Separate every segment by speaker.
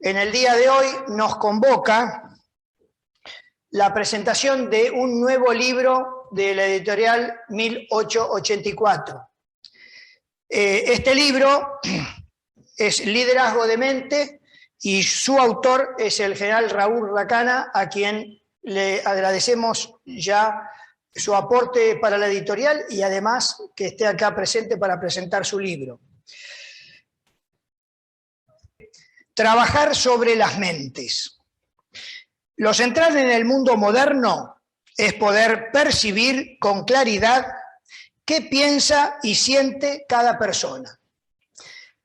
Speaker 1: En el día de hoy nos convoca la presentación de un nuevo libro de la editorial 1884. Este libro es Liderazgo de Mente y su autor es el general Raúl Racana, a quien le agradecemos ya su aporte para la editorial y además que esté acá presente para presentar su libro. Trabajar sobre las mentes. Lo central en el mundo moderno es poder percibir con claridad qué piensa y siente cada persona.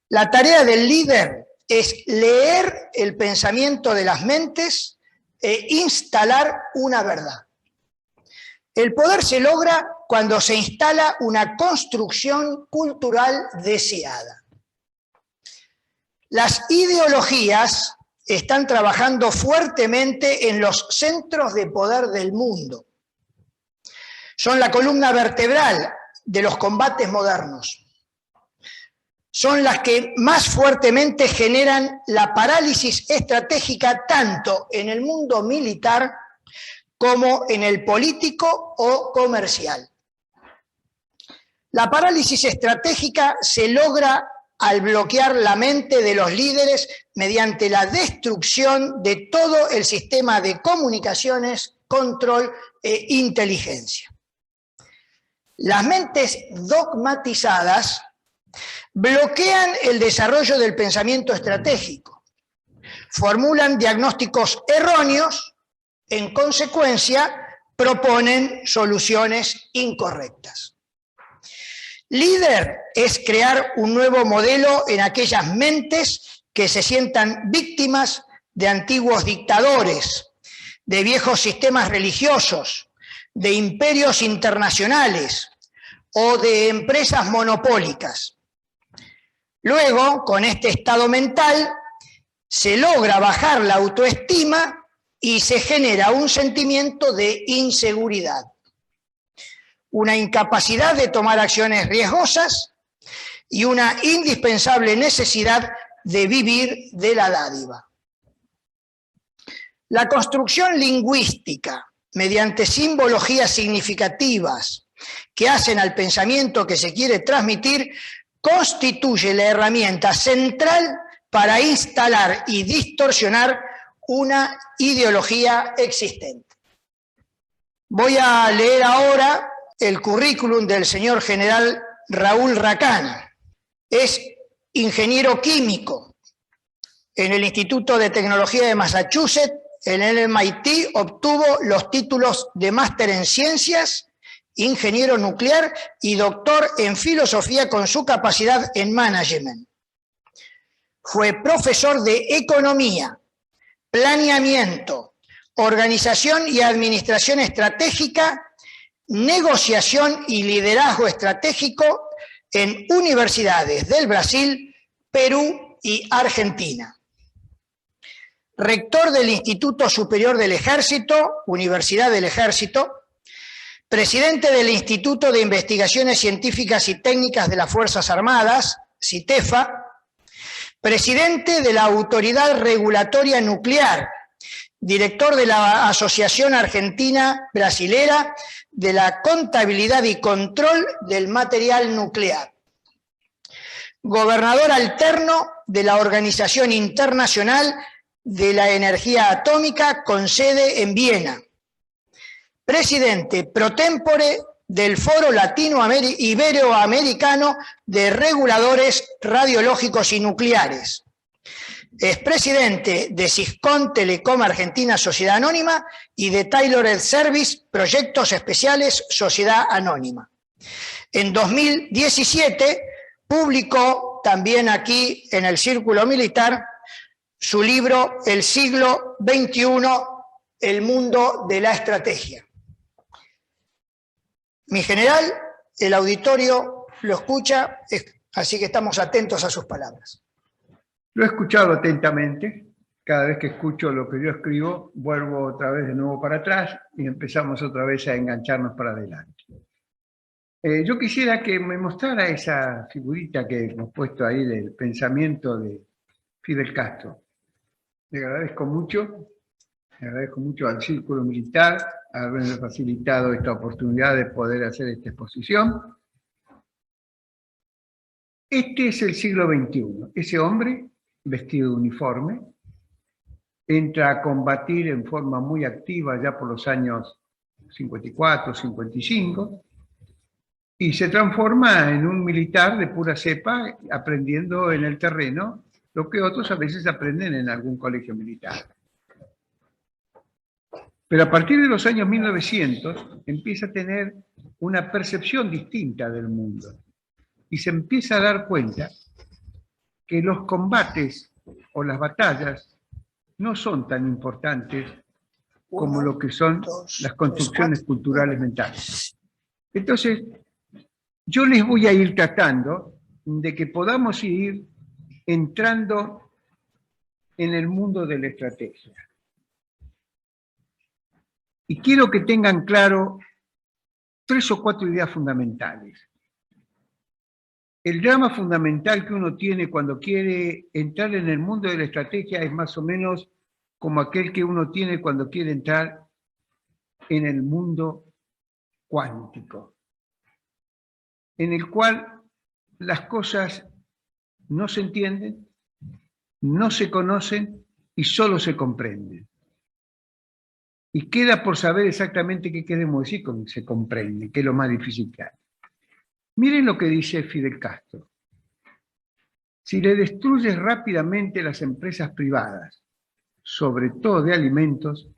Speaker 1: La tarea del líder es leer el pensamiento de las mentes e instalar una verdad. El poder se logra cuando se instala una construcción cultural deseada. Las ideologías están trabajando fuertemente en los centros de poder del mundo. Son la columna vertebral de los combates modernos. Son las que más fuertemente generan la parálisis estratégica tanto en el mundo militar como en el político o comercial. La parálisis estratégica se logra al bloquear la mente de los líderes mediante la destrucción de todo el sistema de comunicaciones, control e inteligencia. Las mentes dogmatizadas bloquean el desarrollo del pensamiento estratégico, formulan diagnósticos erróneos, en consecuencia, proponen soluciones incorrectas. Líder es crear un nuevo modelo en aquellas mentes que se sientan víctimas de antiguos dictadores, de viejos sistemas religiosos, de imperios internacionales o de empresas monopólicas. Luego, con este estado mental, se logra bajar la autoestima y se genera un sentimiento de inseguridad, una incapacidad de tomar acciones riesgosas y una indispensable necesidad de vivir de la dádiva. La construcción lingüística, mediante simbologías significativas que hacen al pensamiento que se quiere transmitir, constituye la herramienta central para instalar y distorsionar una ideología existente. Voy a leer ahora el currículum del señor general Raúl Racana. Es ingeniero químico en el Instituto de Tecnología de Massachusetts. En el MIT obtuvo los títulos de máster en ciencias, ingeniero nuclear y doctor en filosofía con su capacidad en management. Fue profesor de economía, planeamiento, organización y administración estratégica, negociación y liderazgo estratégico en universidades del Brasil, Perú y Argentina. Rector del Instituto Superior del Ejército, Universidad del Ejército, presidente del Instituto de Investigaciones Científicas y Técnicas de las Fuerzas Armadas, CITEFA, presidente de la Autoridad Regulatoria Nuclear, director de la Asociación Argentina Brasilera de la Contabilidad y Control del Material Nuclear, gobernador alterno de la Organización Internacional de la Energía Atómica con sede en Viena, presidente pro tempore del Foro Latino-Iberoamericano de Reguladores Radiológicos y Nucleares. Es presidente de Siscon Telecom Argentina Sociedad Anónima y de Tailored Service Proyectos Especiales Sociedad Anónima. En 2017 publicó también aquí en el Círculo Militar su libro El siglo XXI, el mundo de la estrategia. Mi general, el auditorio lo escucha, así que estamos atentos a sus palabras.
Speaker 2: Lo he escuchado atentamente. Cada vez que escucho lo que yo escribo, vuelvo otra vez de nuevo para atrás y empezamos otra vez a engancharnos para adelante. Yo quisiera que me mostrara esa figurita que hemos puesto ahí del pensamiento de Fidel Castro. Le agradezco mucho al Círculo Militar haberme facilitado esta oportunidad de poder hacer esta exposición. Este es el siglo XXI. Ese hombre, vestido de uniforme, entra a combatir en forma muy activa ya por los años 54, 55, y se transforma en un militar de pura cepa, aprendiendo en el terreno lo que otros a veces aprenden en algún colegio militar. Pero a partir de los años 1900 empieza a tener una percepción distinta del mundo y se empieza a dar cuenta que los combates o las batallas no son tan importantes como lo que son las construcciones culturales mentales. Entonces, yo les voy a ir tratando de que podamos ir entrando en el mundo de la estrategia. Y quiero que tengan claro 3 o 4 ideas fundamentales. El drama fundamental que uno tiene cuando quiere entrar en el mundo de la estrategia es más o menos como aquel que uno tiene cuando quiere entrar en el mundo cuántico, en el cual las cosas no se entienden, no se conocen y solo se comprenden. Y queda por saber exactamente qué queremos decir con se comprende, que es lo más difícil que hay. Miren lo que dice Fidel Castro. Si le destruyes rápidamente las empresas privadas, sobre todo de alimentos,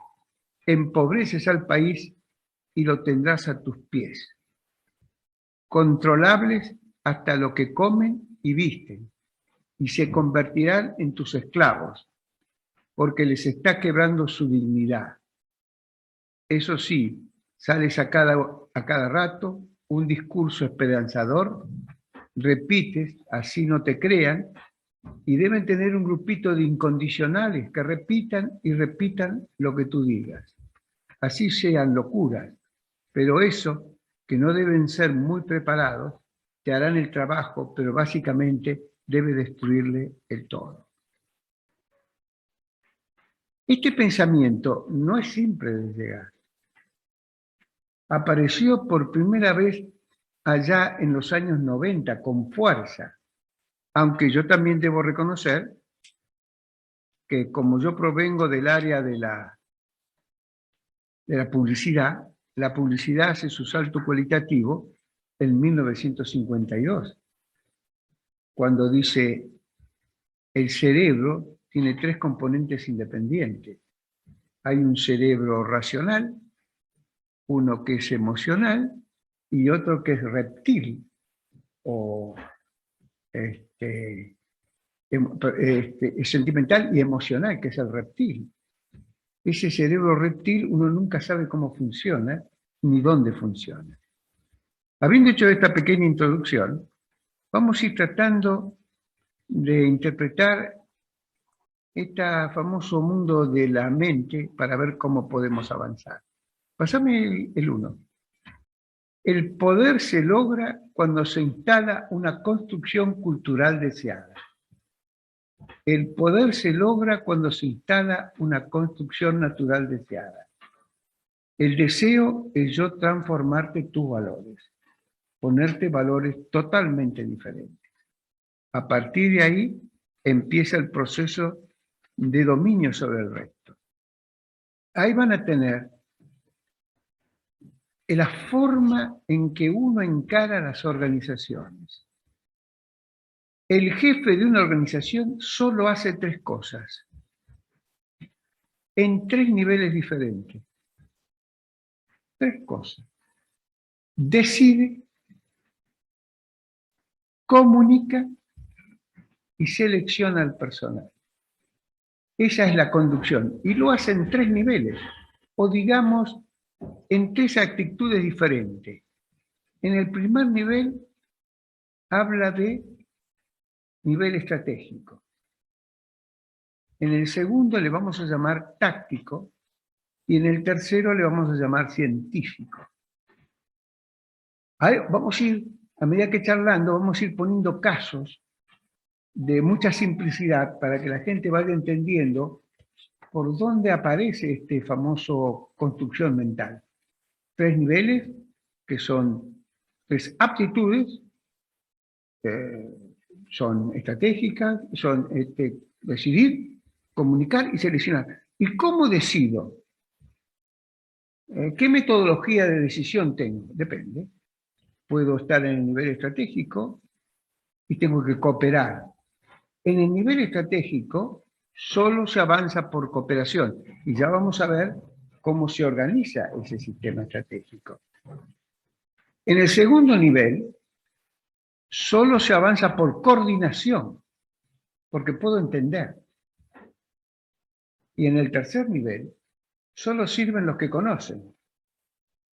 Speaker 2: empobreces al país y lo tendrás a tus pies. Controlables hasta lo que comen y visten, y se convertirán en tus esclavos, porque les está quebrando su dignidad. Eso sí, sales a cada rato un discurso esperanzador, repites, así no te crean, y deben tener un grupito de incondicionales que repitan y repitan lo que tú digas. Así sean locuras, pero eso, que no deben ser muy preparados, te harán el trabajo, pero básicamente debe destruirle el todo. Este pensamiento no es simple de llegar. Apareció por primera vez allá en los años 90 con fuerza, aunque yo también debo reconocer que como yo provengo del área de la publicidad hace su salto cualitativo en 1952, cuando dice el cerebro tiene 3 componentes independientes. Hay un cerebro racional, uno que es emocional y otro que es reptil o sentimental y emocional, que es el reptil. Ese cerebro reptil uno nunca sabe cómo funciona ni dónde funciona. Habiendo hecho esta pequeña introducción, vamos a ir tratando de interpretar este famoso mundo de la mente para ver cómo podemos avanzar. Pásame el 1. El poder se logra cuando se instala una construcción cultural deseada. El poder se logra cuando se instala una construcción natural deseada. El deseo es yo transformarte tus valores, ponerte valores totalmente diferentes. A partir de ahí empieza el proceso de dominio sobre el resto. Ahí van a tener la forma en que uno encara las organizaciones. El jefe de una organización solo hace 3 cosas, en 3 niveles diferentes. 3 cosas. Decide, comunica y selecciona al personal. Esa es la conducción. Y lo hace en 3 niveles, o digamos, en 3 actitudes diferentes. En el primer nivel habla de nivel estratégico. En el segundo le vamos a llamar táctico y en el tercero le vamos a llamar científico. Ahí vamos a ir, a medida que charlando, vamos a ir poniendo casos de mucha simplicidad para que la gente vaya entendiendo por dónde aparece este famoso construcción mental. 3 niveles, que son 3 aptitudes, son estratégicas, son decidir, comunicar y seleccionar. ¿Y cómo decido? ¿Qué metodología de decisión tengo? Depende. Puedo estar en el nivel estratégico y tengo que cooperar. En el nivel estratégico solo se avanza por cooperación y ya vamos a ver cómo se organiza ese sistema estratégico. En el segundo nivel solo se avanza por coordinación, porque puedo entender. Y en el tercer nivel solo sirven los que conocen.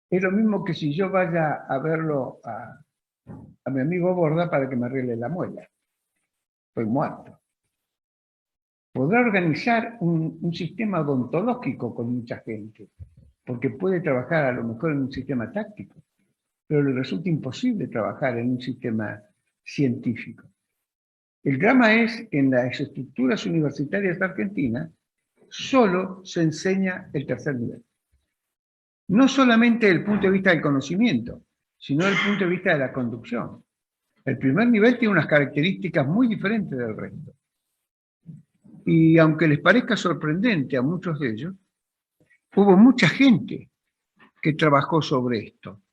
Speaker 2: Es lo mismo que si yo vaya a verlo a mi amigo Borda para que me arregle la muela. Estoy muerto. Podrá organizar un sistema odontológico con mucha gente, porque puede trabajar a lo mejor en un sistema táctico, pero le resulta imposible trabajar en un sistema científico. El drama es que en las estructuras universitarias argentinas solo se enseña el tercer nivel. No solamente desde el punto de vista del conocimiento, sino desde el punto de vista de la conducción. El primer nivel tiene unas características muy diferentes del resto. Y aunque les parezca sorprendente a muchos de ellos, hubo mucha gente que trabajó sobre esto.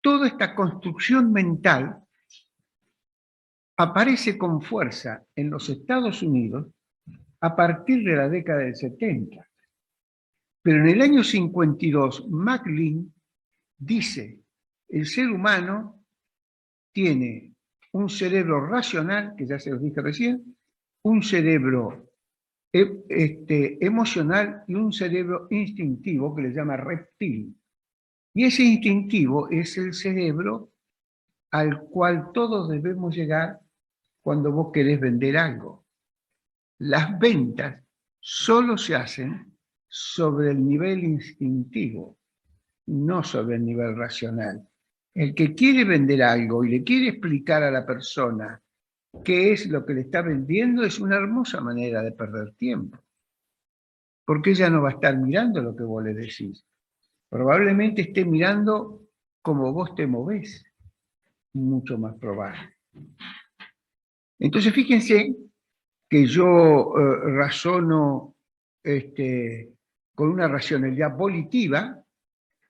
Speaker 2: Toda esta construcción mental aparece con fuerza en los Estados Unidos a partir de la década del 70. Pero en el año 52, McLean dice, el ser humano tiene un cerebro racional, que ya se los dije recién, un cerebro emocional y un cerebro instintivo que le llama reptil. Y ese instintivo es el cerebro al cual todos debemos llegar cuando vos querés vender algo. Las ventas solo se hacen sobre el nivel instintivo, no sobre el nivel racional. El que quiere vender algo y le quiere explicar a la persona qué es lo que le está vendiendo es una hermosa manera de perder tiempo. Porque ella no va a estar mirando lo que vos le decís. Probablemente esté mirando cómo vos te movés. Mucho más probable. Entonces fíjense que yo razono con una racionalidad volitiva.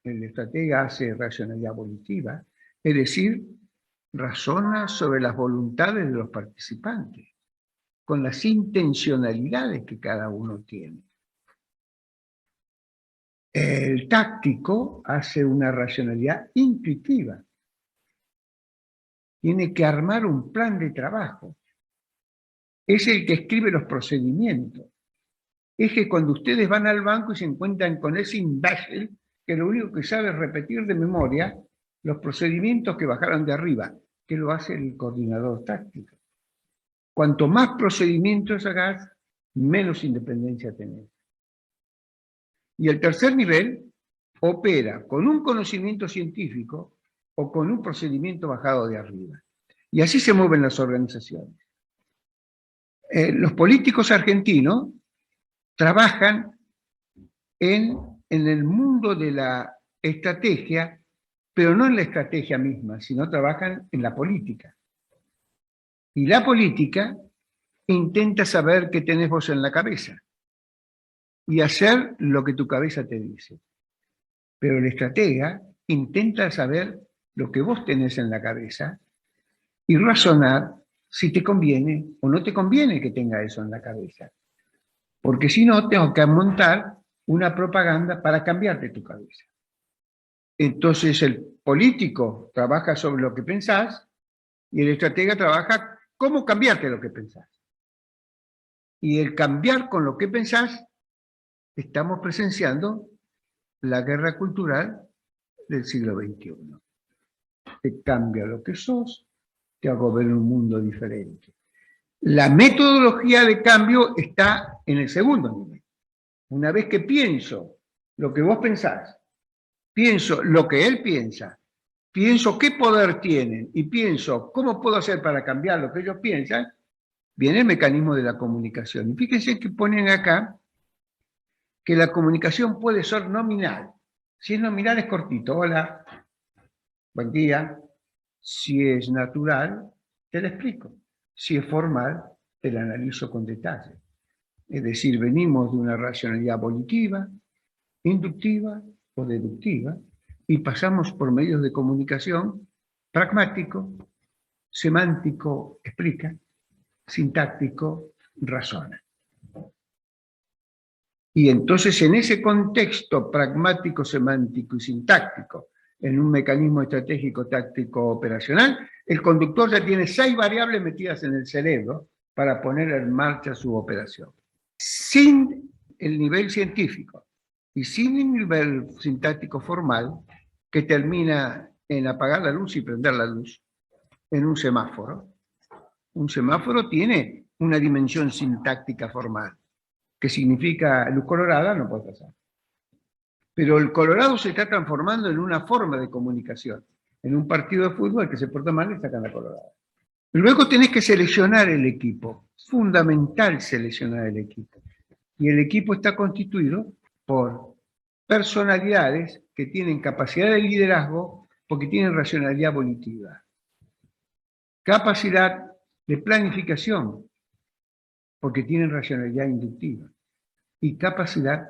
Speaker 2: El estratega hace racionalidad volitiva, es decir, razona sobre las voluntades de los participantes, con las intencionalidades que cada uno tiene. El táctico hace una racionalidad intuitiva. Tiene que armar un plan de trabajo. Es el que escribe los procedimientos. Es que cuando ustedes van al banco y se encuentran con ese imbécil que lo único que sabe es repetir de memoria los procedimientos que bajaron de arriba, que lo hace el coordinador táctico. Cuanto más procedimientos hagas, menos independencia tenés. Y el tercer nivel opera con un conocimiento científico o con un procedimiento bajado de arriba. Y así se mueven las organizaciones. Los políticos argentinos trabajan en el mundo de la estrategia, pero no en la estrategia misma, sino trabajan en la política. Y la política intenta saber qué tenés vos en la cabeza y hacer lo que tu cabeza te dice. Pero el estratega intenta saber lo que vos tenés en la cabeza y razonar si te conviene o no te conviene que tenga eso en la cabeza. Porque si no, tengo que montar una propaganda para cambiarte tu cabeza. Entonces el político trabaja sobre lo que pensás y el estratega trabaja cómo cambiarte lo que pensás. Y el cambiar con lo que pensás, estamos presenciando la guerra cultural del siglo XXI. Te cambia lo que sos, te hago ver un mundo diferente. La metodología de cambio está en el segundo nivel. Una vez que pienso lo que vos pensás, pienso lo que él piensa, pienso qué poder tienen y pienso cómo puedo hacer para cambiar lo que ellos piensan, viene el mecanismo de la comunicación. Y fíjense que ponen acá que la comunicación puede ser nominal. Si es nominal es cortito, hola, buen día. Si es natural, te lo explico. Si es formal, te lo analizo con detalle. Es decir, venimos de una racionalidad volitiva, inductiva o deductiva, y pasamos por medios de comunicación pragmático, semántico, explica, sintáctico, razona. Y entonces en ese contexto pragmático, semántico y sintáctico, en un mecanismo estratégico, táctico, operacional, el conductor ya tiene 6 variables metidas en el cerebro para poner en marcha su operación. Sin el nivel científico y sin el nivel sintáctico formal, que termina en apagar la luz y prender la luz, en un semáforo. Un semáforo tiene una dimensión sintáctica formal, que significa luz colorada, no puede pasar. Pero el colorado se está transformando en una forma de comunicación. En un partido de fútbol, que se porta mal, le sacan la colorada. Luego tenés que seleccionar el equipo. Fundamental seleccionar el equipo. Y el equipo está constituido por personalidades que tienen capacidad de liderazgo porque tienen racionalidad volitiva. Capacidad de planificación porque tienen racionalidad inductiva. Y capacidad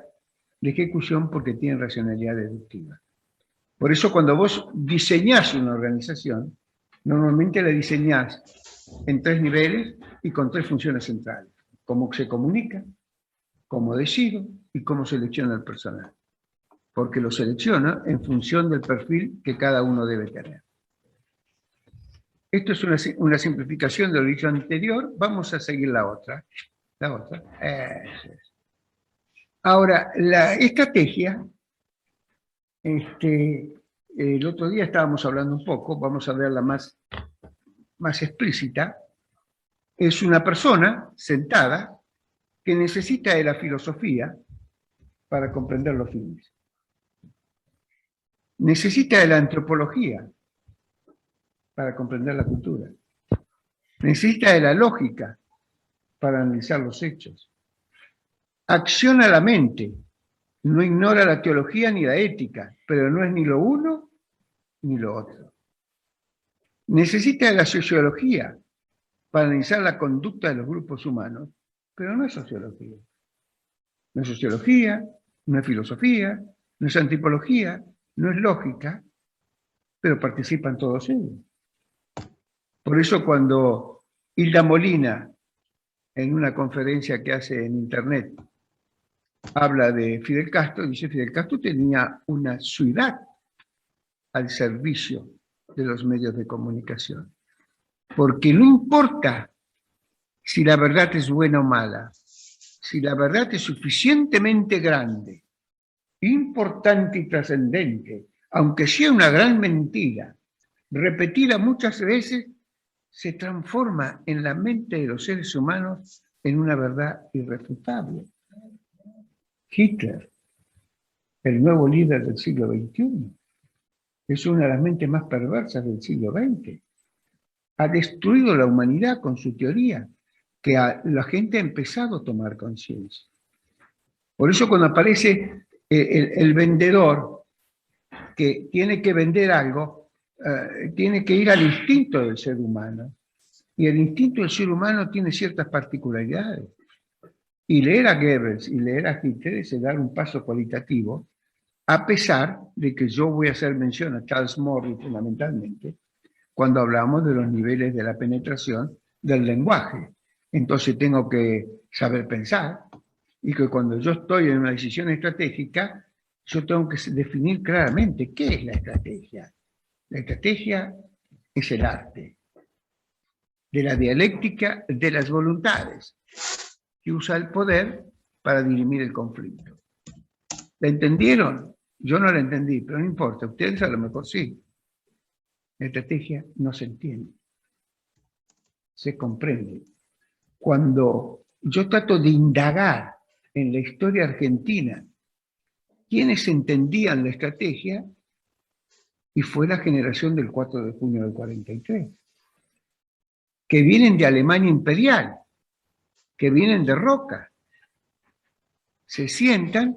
Speaker 2: de ejecución porque tienen racionalidad deductiva. Por eso cuando vos diseñás una organización, normalmente la diseñás en 3 niveles y con 3 funciones centrales. Cómo se comunica, cómo decido y cómo selecciona el personal. Porque lo selecciona en función del perfil que cada uno debe tener. Esto es una simplificación de lo dicho anterior. Vamos a seguir la otra. La otra. Ahora, la estrategia, el otro día estábamos hablando un poco, vamos a verla más explícita, es una persona sentada que necesita de la filosofía para comprender los fines. Necesita de la antropología para comprender la cultura. Necesita de la lógica para analizar los hechos. Acciona la mente, no ignora la teología ni la ética, pero no es ni lo uno ni lo otro. Necesita de la sociología para analizar la conducta de los grupos humanos, pero no es sociología. No es sociología, no es filosofía, no es antropología, no es lógica, pero participan todos ellos. Por eso cuando Hilda Molina, en una conferencia que hace en internet, habla de Fidel Castro, dice Fidel Castro tenía una ciudad al servicio de los medios de comunicación. Porque no importa si la verdad es buena o mala, si la verdad es suficientemente grande, importante y trascendente, aunque sea una gran mentira, repetida muchas veces, se transforma en la mente de los seres humanos en una verdad irrefutable. Hitler, el nuevo líder del siglo XXI, es una de las mentes más perversas del siglo XX. Ha destruido la humanidad con su teoría, que la gente ha empezado a tomar conciencia. Por eso cuando aparece el vendedor que tiene que vender algo, tiene que ir al instinto del ser humano. Y el instinto del ser humano tiene ciertas particularidades. Y leer a Goebbels y leer a Hitler es dar un paso cualitativo, a pesar de que yo voy a hacer mención a Charles Morley fundamentalmente, cuando hablamos de los niveles de la penetración del lenguaje. Entonces tengo que saber pensar, y que cuando yo estoy en una decisión estratégica, yo tengo que definir claramente qué es la estrategia. La estrategia es el arte de la dialéctica de las voluntades, que usa el poder para dirimir el conflicto. ¿La entendieron? Yo no la entendí, pero no importa, ustedes a lo mejor sí. La estrategia no se entiende, se comprende. Cuando yo trato de indagar en la historia argentina quiénes entendían la estrategia, y fue la generación del 4 de junio del 43, que vienen de Alemania imperial, que vienen de Roca. se sientan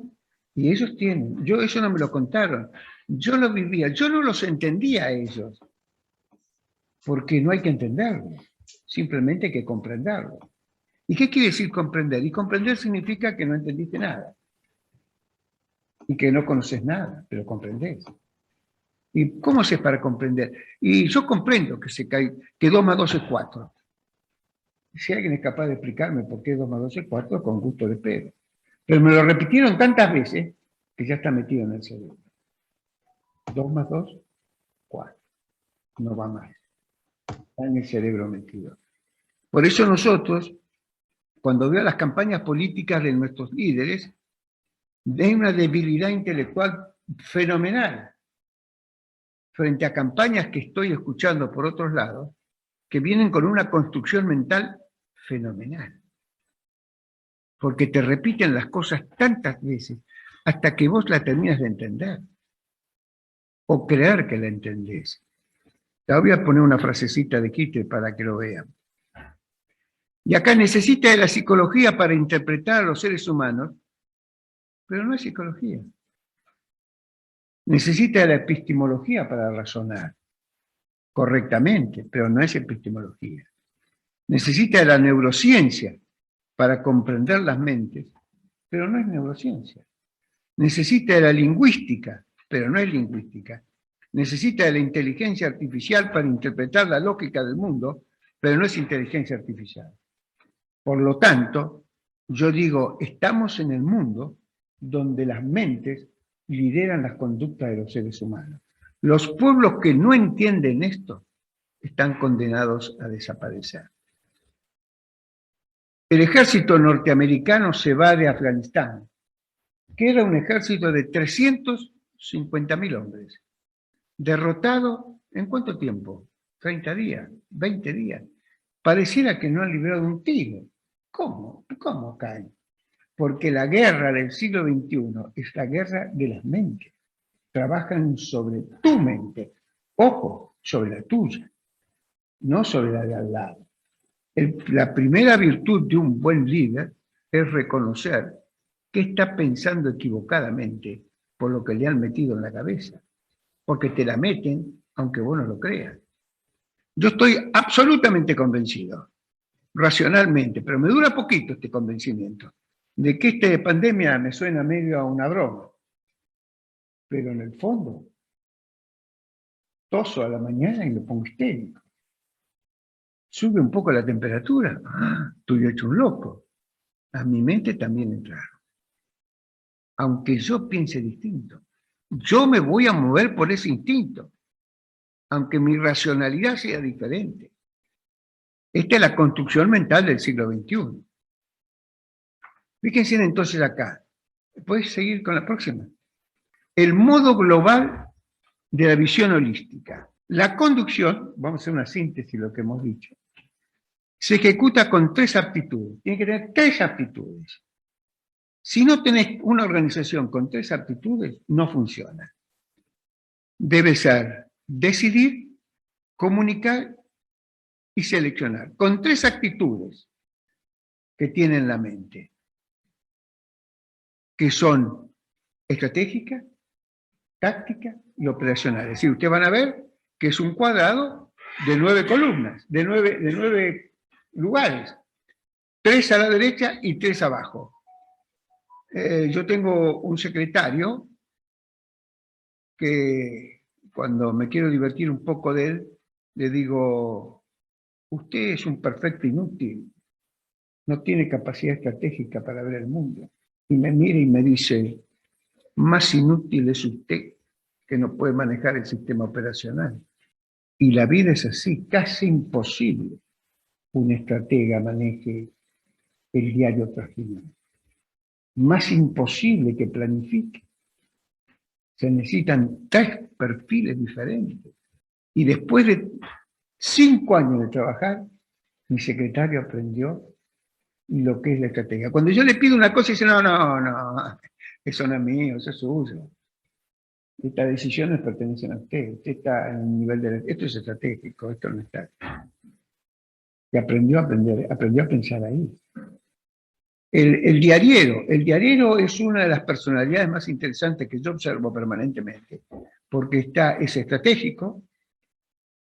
Speaker 2: y ellos tienen. Eso no me lo contaron. Yo lo vivía, yo no los entendía a ellos. Porque no hay que entenderlo, simplemente hay que comprenderlo. ¿Y qué quiere decir comprender? Y comprender significa que no entendiste nada. Y que no conoces nada, pero comprendés. ¿Y cómo haces para comprender? Y yo comprendo que 2 más 2 es 4. Si alguien es capaz de explicarme por qué 2 más 2 es 4, con gusto le espero. Pero me lo repitieron tantas veces que ya está metido en el cerebro. 2 más 2, 4. No va más. Está en el cerebro metido. Por eso nosotros, cuando veo las campañas políticas de nuestros líderes, hay una debilidad intelectual fenomenal frente a campañas que estoy escuchando por otros lados, que vienen con una construcción mental fenomenal. Porque te repiten las cosas tantas veces hasta que vos la terminas de entender. O creer que la entendés. Te voy a poner una frasecita de Kittel para que lo vean. Y acá necesita de la psicología para interpretar a los seres humanos, pero no es psicología. Necesita de la epistemología para razonar correctamente, pero no es epistemología. Necesita de la neurociencia para comprender las mentes, pero no es neurociencia. Necesita de la lingüística, pero no es lingüística. Necesita de la inteligencia artificial para interpretar la lógica del mundo, pero no es inteligencia artificial. Por lo tanto, yo digo, estamos en el mundo donde las mentes lideran las conductas de los seres humanos. Los pueblos que no entienden esto están condenados a desaparecer. El ejército norteamericano se va de Afganistán, que era un ejército de 350.000 hombres. Derrotado, ¿en cuánto tiempo? 30 días, 20 días. Pareciera que no han librado un tiro. ¿Cómo? ¿Cómo caen? Porque la guerra del siglo XXI es la guerra de las mentes. Trabajan sobre tu mente. Ojo, sobre la tuya, no sobre la de al lado. La primera virtud de un buen líder es reconocer que está pensando equivocadamente por lo que le han metido en la cabeza. Porque te la meten aunque vos no lo creas. Yo estoy absolutamente convencido, racionalmente, pero me dura poquito este convencimiento, de que esta pandemia me suena medio a una broma. Pero en el fondo, toso a la mañana y me pongo histérico. Sube un poco la temperatura, estoy hecho un loco. A mi mente también entraron. Aunque yo piense distinto. Yo me voy a mover por ese instinto, aunque mi racionalidad sea diferente. Esta es la construcción mental del siglo XXI. Fíjense entonces acá. ¿Puedes seguir con la próxima? El modo global de la visión holística. La conducción, vamos a hacer una síntesis de lo que hemos dicho, se ejecuta con 3 aptitudes. Tiene que tener 3 aptitudes. Si no tenés una organización con 3 aptitudes, no funciona. Debe ser decidir, comunicar y seleccionar. Con 3 actitudes que tiene en la mente, que son estratégica, táctica y operacional. Es decir, ustedes van a ver que es un cuadrado de 9 columnas, de 9 lugares. 3 a la derecha y 3 abajo. Yo tengo un secretario que cuando me quiero divertir un poco de él, le digo, usted es un perfecto inútil, no tiene capacidad estratégica para ver el mundo. Y me mira y me dice, más inútil es usted que no puede manejar el sistema operacional. Y la vida es así, casi imposible un estratega maneje el diario trascendente. Más imposible que planifique. Se necesitan 3 perfiles diferentes. Y después de 5 años de trabajar, mi secretario aprendió lo que es la estrategia. Cuando yo le pido una cosa, dice, no, eso no es mío, eso es suyo. Estas decisiones pertenecen a usted. Usted está en el nivel de... Esto es estratégico, esto no está. Y aprendió a pensar ahí. El diariero es una de las personalidades más interesantes que yo observo permanentemente, porque es estratégico,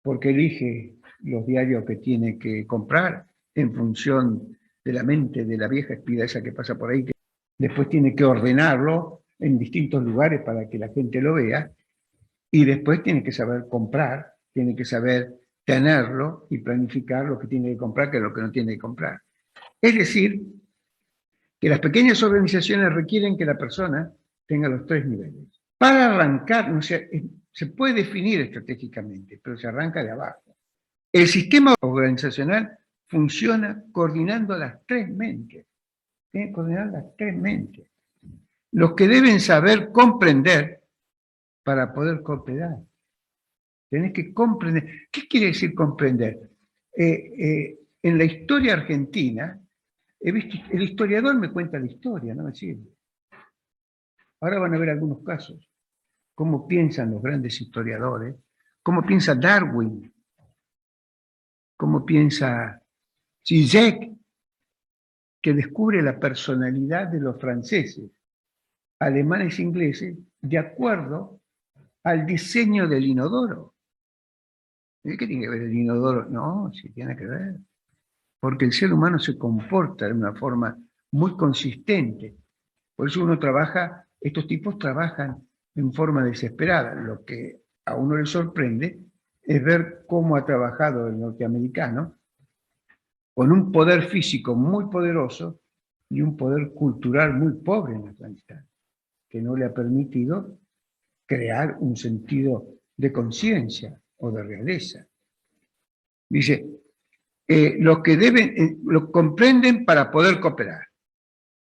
Speaker 2: porque elige los diarios que tiene que comprar en función de la mente de la vieja espía esa que pasa por ahí, que después tiene que ordenarlo en distintos lugares para que la gente lo vea, y después tiene que saber comprar, tiene que saber tenerlo y planificar lo que tiene que comprar que lo que no tiene que comprar. Es decir, que las pequeñas organizaciones requieren que la persona tenga los 3 niveles. Para arrancar, no sé, se puede definir estratégicamente, pero se arranca de abajo. El sistema organizacional funciona coordinando las 3 mentes. Tiene que coordinar las 3 mentes. Los que deben saber comprender para poder cooperar. Tenés que comprender. ¿Qué quiere decir comprender? En la historia argentina, el historiador me cuenta la historia, no me sirve. Ahora van a ver algunos casos. Cómo piensan los grandes historiadores, cómo piensa Darwin, cómo piensa Zizek, que descubre la personalidad de los franceses, alemanes e ingleses de acuerdo al diseño del inodoro. ¿Qué tiene que ver el inodoro? No, sí tiene que ver. Porque el ser humano se comporta de una forma muy consistente. Por eso estos tipos trabajan en forma desesperada. Lo que a uno le sorprende es ver cómo ha trabajado el norteamericano con un poder físico muy poderoso y un poder cultural muy pobre en Afganistán, que no le ha permitido crear un sentido de conciencia o de realeza. Dice, los que lo comprenden para poder cooperar,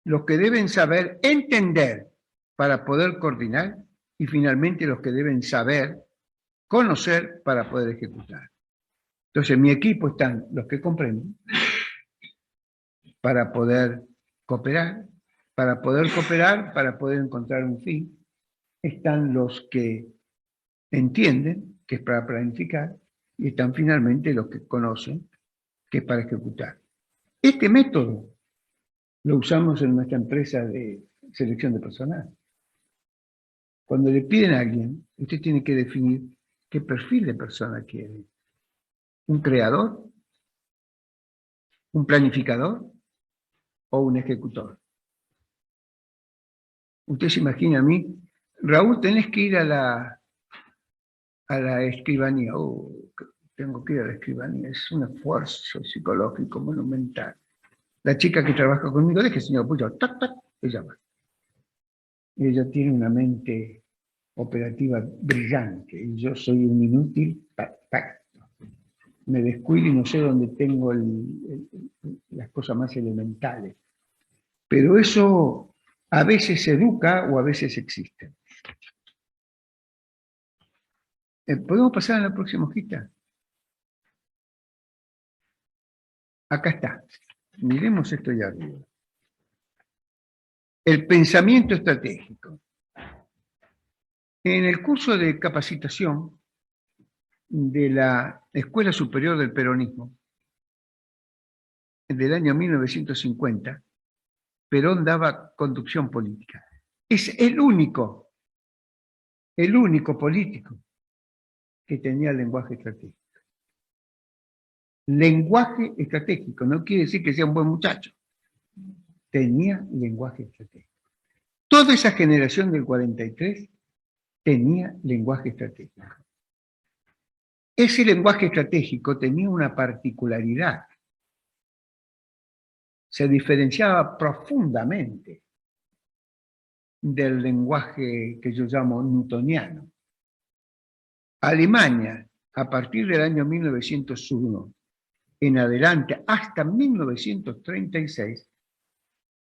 Speaker 2: los que deben saber entender para poder coordinar y finalmente los que deben saber conocer para poder ejecutar. Entonces, en mi equipo están los que comprenden para poder cooperar, para poder encontrar un fin. Están los que entienden, que es para planificar, y están finalmente los que conocen, que es para ejecutar. Este método lo usamos en nuestra empresa de selección de personal. Cuando le piden a alguien, usted tiene que definir qué perfil de persona quiere. ¿Un creador? ¿Un planificador? ¿O un ejecutor? Usted se imagina a mí, Raúl, tenés que ir a la escribanía. Tengo que ir a la escribanía. Es un esfuerzo psicológico monumental. La chica que trabaja conmigo, deje, señor Puyo, tac, tac, ella va. Ella tiene una mente operativa brillante y yo soy un inútil, tac, tac. Me descuido y no sé dónde tengo las cosas más elementales. Pero eso a veces se educa o a veces existe. ¿Podemos pasar a la próxima hojita? Acá está. Miremos esto ya arriba. El pensamiento estratégico. En el curso de capacitación de la Escuela Superior del Peronismo, del año 1950, Perón daba conducción política. Es el único político que tenía lenguaje estratégico. Lenguaje estratégico, no quiere decir que sea un buen muchacho. Tenía lenguaje estratégico. Toda esa generación del 43 tenía lenguaje estratégico. Ese lenguaje estratégico tenía una particularidad. Se diferenciaba profundamente del lenguaje que yo llamo newtoniano. Alemania, a partir del año 1901 en adelante hasta 1936,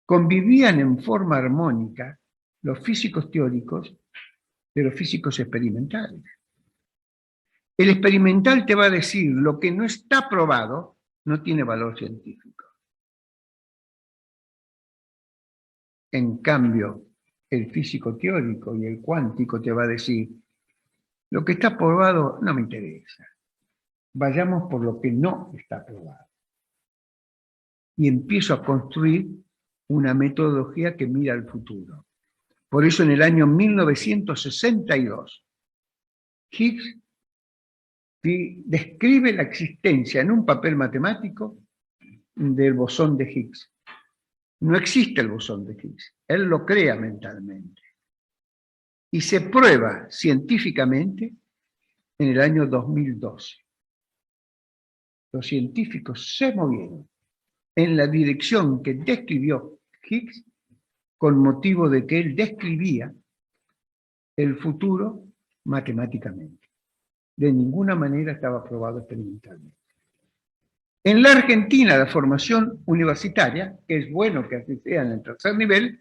Speaker 2: convivían en forma armónica los físicos teóricos de los físicos experimentales. El experimental te va a decir lo que no está probado no tiene valor científico. En cambio, el físico teórico y el cuántico te va a decir lo que está probado no me interesa. Vayamos por lo que no está probado. Y empiezo a construir una metodología que mira al futuro. Por eso en el año 1962, Higgs describe la existencia en un papel matemático del bosón de Higgs. No existe el bosón de Higgs, él lo crea mentalmente. Y se prueba científicamente en el año 2012. Los científicos se movieron en la dirección que describió Higgs con motivo de que él describía el futuro matemáticamente. De ninguna manera estaba probado experimentalmente. En la Argentina, la formación universitaria, que es bueno que así sea en el tercer nivel,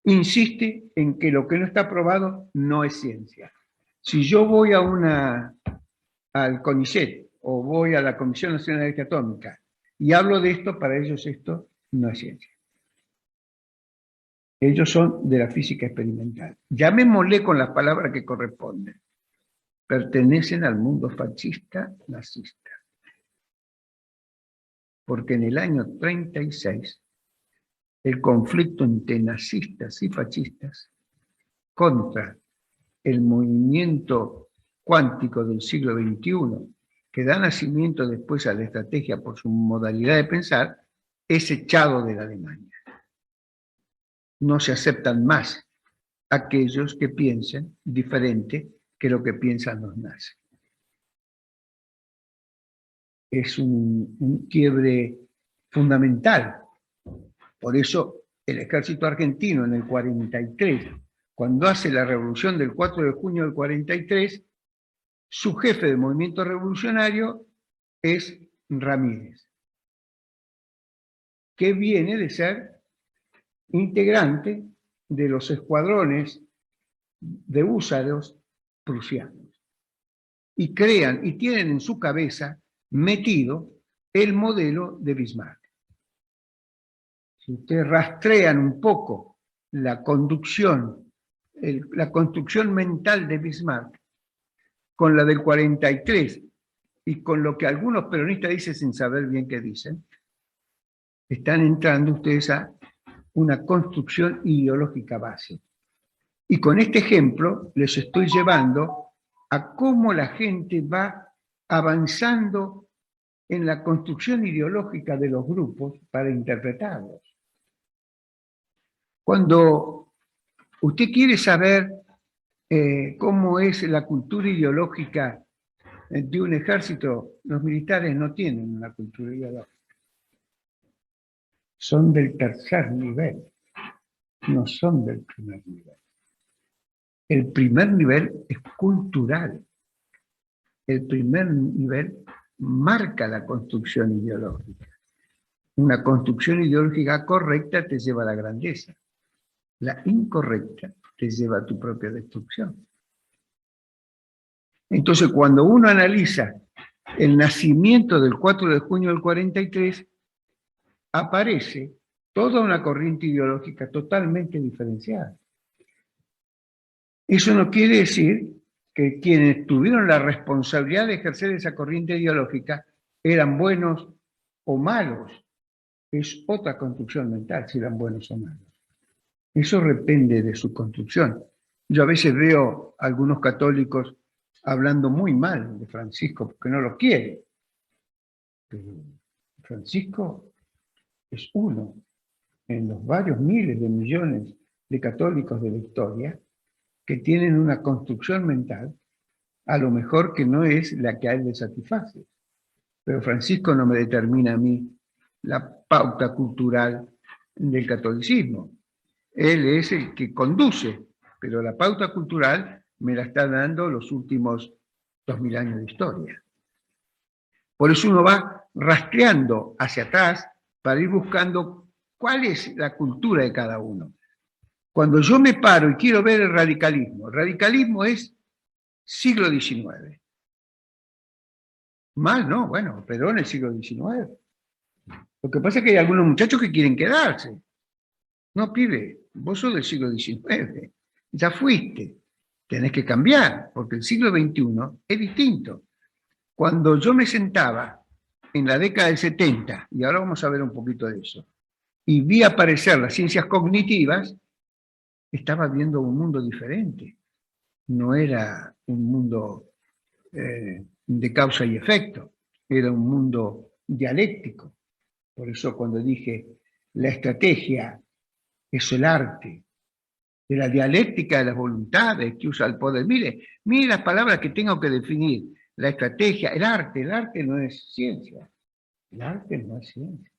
Speaker 2: insiste en que lo que no está probado no es ciencia. Si yo voy al CONICET o voy a la Comisión Nacional de Energía Atómica y hablo de esto, para ellos esto no es ciencia. Ellos son de la física experimental. Llamémosle con las palabras que corresponden. Pertenecen al mundo fascista, nazista. Porque en el año 36, el conflicto entre nazistas y fascistas contra el movimiento cuántico del siglo XXI, que da nacimiento después a la estrategia por su modalidad de pensar, es echado de la Alemania. No se aceptan más aquellos que piensen diferente que lo que piensan los nazis. Es un quiebre fundamental. Por eso el ejército argentino en el 43, cuando hace la revolución del 4 de junio del 43, su jefe de movimiento revolucionario es Ramírez, que viene de ser integrante de los escuadrones de húsaros prusianos. Y crean y tienen en su cabeza metido el modelo de Bismarck. Si ustedes rastrean un poco la construcción mental de Bismarck con la del 43 y con lo que algunos peronistas dicen sin saber bien qué dicen, están entrando ustedes a una construcción ideológica base. Y con este ejemplo les estoy llevando a cómo la gente va avanzando en la construcción ideológica de los grupos para interpretarlos. Cuando usted quiere saber cómo es la cultura ideológica de un ejército, los militares no tienen una cultura ideológica. Son del tercer nivel, no son del primer nivel. El primer nivel es cultural. El primer nivel marca la construcción ideológica. Una construcción ideológica correcta te lleva a la grandeza. La incorrecta te lleva a tu propia destrucción. Entonces, cuando uno analiza el nacimiento del 4 de junio del 43, aparece toda una corriente ideológica totalmente diferenciada. Eso no quiere decir que quienes tuvieron la responsabilidad de ejercer esa corriente ideológica eran buenos o malos. Es otra construcción mental si eran buenos o malos. Eso depende de su construcción. Yo a veces veo a algunos católicos hablando muy mal de Francisco porque no lo quieren. Pero Francisco es uno en los varios miles de millones de católicos de la historia que tienen una construcción mental, a lo mejor que no es la que a él le satisface. Pero Francisco no me determina a mí la pauta cultural del catolicismo. Él es el que conduce, pero la pauta cultural me la está dando los últimos 2000 años de historia. Por eso uno va rastreando hacia atrás para ir buscando cuál es la cultura de cada uno. Cuando yo me paro y quiero ver el radicalismo es siglo XIX. Mal, ¿no? Bueno, Perón el siglo XIX. Lo que pasa es que hay algunos muchachos que quieren quedarse. No, pibe, vos sos del siglo XIX, ya fuiste, tenés que cambiar, porque el siglo XXI es distinto. Cuando yo me sentaba en la década del 70, y ahora vamos a ver un poquito de eso, y vi aparecer las ciencias cognitivas, estaba viendo un mundo diferente. No era un mundo de causa y efecto, era un mundo dialéctico. Por eso cuando dije la estrategia es el arte de la dialéctica de las voluntades que usa el poder. Mire las palabras que tengo que definir. La estrategia, el arte no es ciencia. El arte no es ciencia.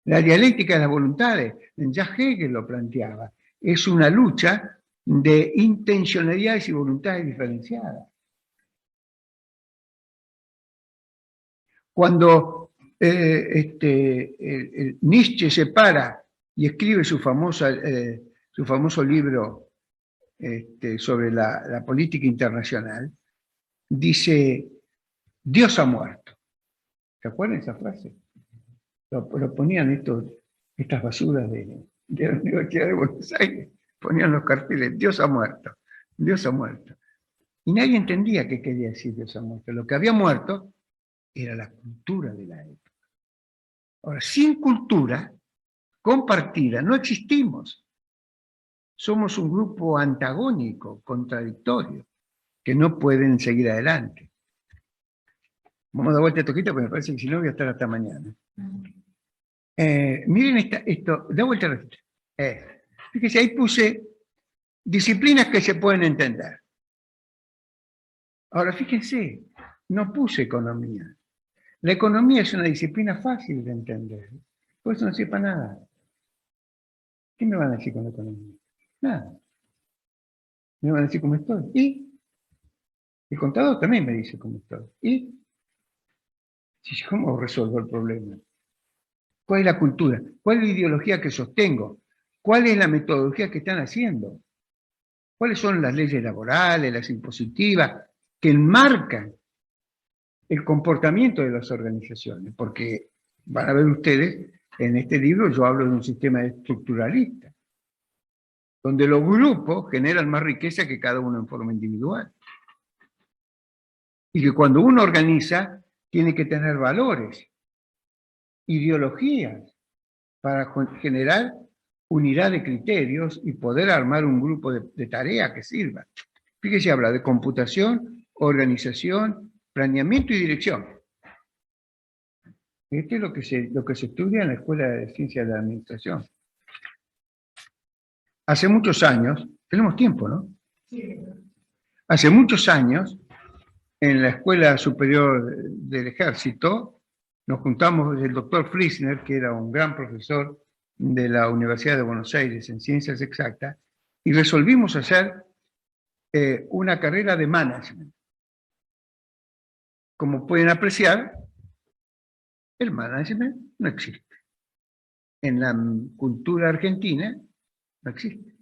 Speaker 2: La dialéctica de las voluntades, ya Hegel lo planteaba, es una lucha de intencionalidades y voluntades diferenciadas. Cuando Nietzsche se para y escribe su famoso libro sobre la política internacional, dice, Dios ha muerto. ¿Se acuerdan esa frase? Lo ponían estas basuras de la Universidad de Buenos Aires, ponían los carteles, Dios ha muerto, Dios ha muerto. Y nadie entendía qué quería decir Dios ha muerto. Lo que había muerto era la cultura de la época. Ahora, sin cultura compartida no existimos. Somos un grupo antagónico, contradictorio, que no pueden seguir adelante. Vamos a dar vuelta a toquita porque me parece que si no voy a estar hasta mañana. Miren esto, da vuelta a la ficha. Fíjense, ahí puse disciplinas que se pueden entender. Ahora, fíjense, no puse economía. La economía es una disciplina fácil de entender. Por eso no sirve para nada. ¿Qué me van a decir con la economía? Nada. Me van a decir cómo estoy. ¿Y? El contador también me dice cómo estoy. ¿Y? ¿Cómo resuelvo el problema? ¿Cuál es la cultura? ¿Cuál es la ideología que sostengo? ¿Cuál es la metodología que están haciendo? ¿Cuáles son las leyes laborales, las impositivas, que enmarcan el comportamiento de las organizaciones? Porque van a ver ustedes, en este libro yo hablo de un sistema estructuralista, donde los grupos generan más riqueza que cada uno en forma individual. Y que cuando uno organiza, tiene que tener valores, ideologías, para generar unidad de criterios y poder armar un grupo de tarea que sirva. Fíjese, habla de computación, organización, planeamiento y dirección. Esto es lo que se estudia en la Escuela de Ciencias de la Administración. Hace muchos años, tenemos tiempo, ¿no? Sí. Hace muchos años, en la Escuela Superior del Ejército, nos juntamos el doctor Fliessner, que era un gran profesor de la Universidad de Buenos Aires en Ciencias Exactas, y resolvimos hacer una carrera de management. Como pueden apreciar, el management no existe. En la cultura argentina no existe.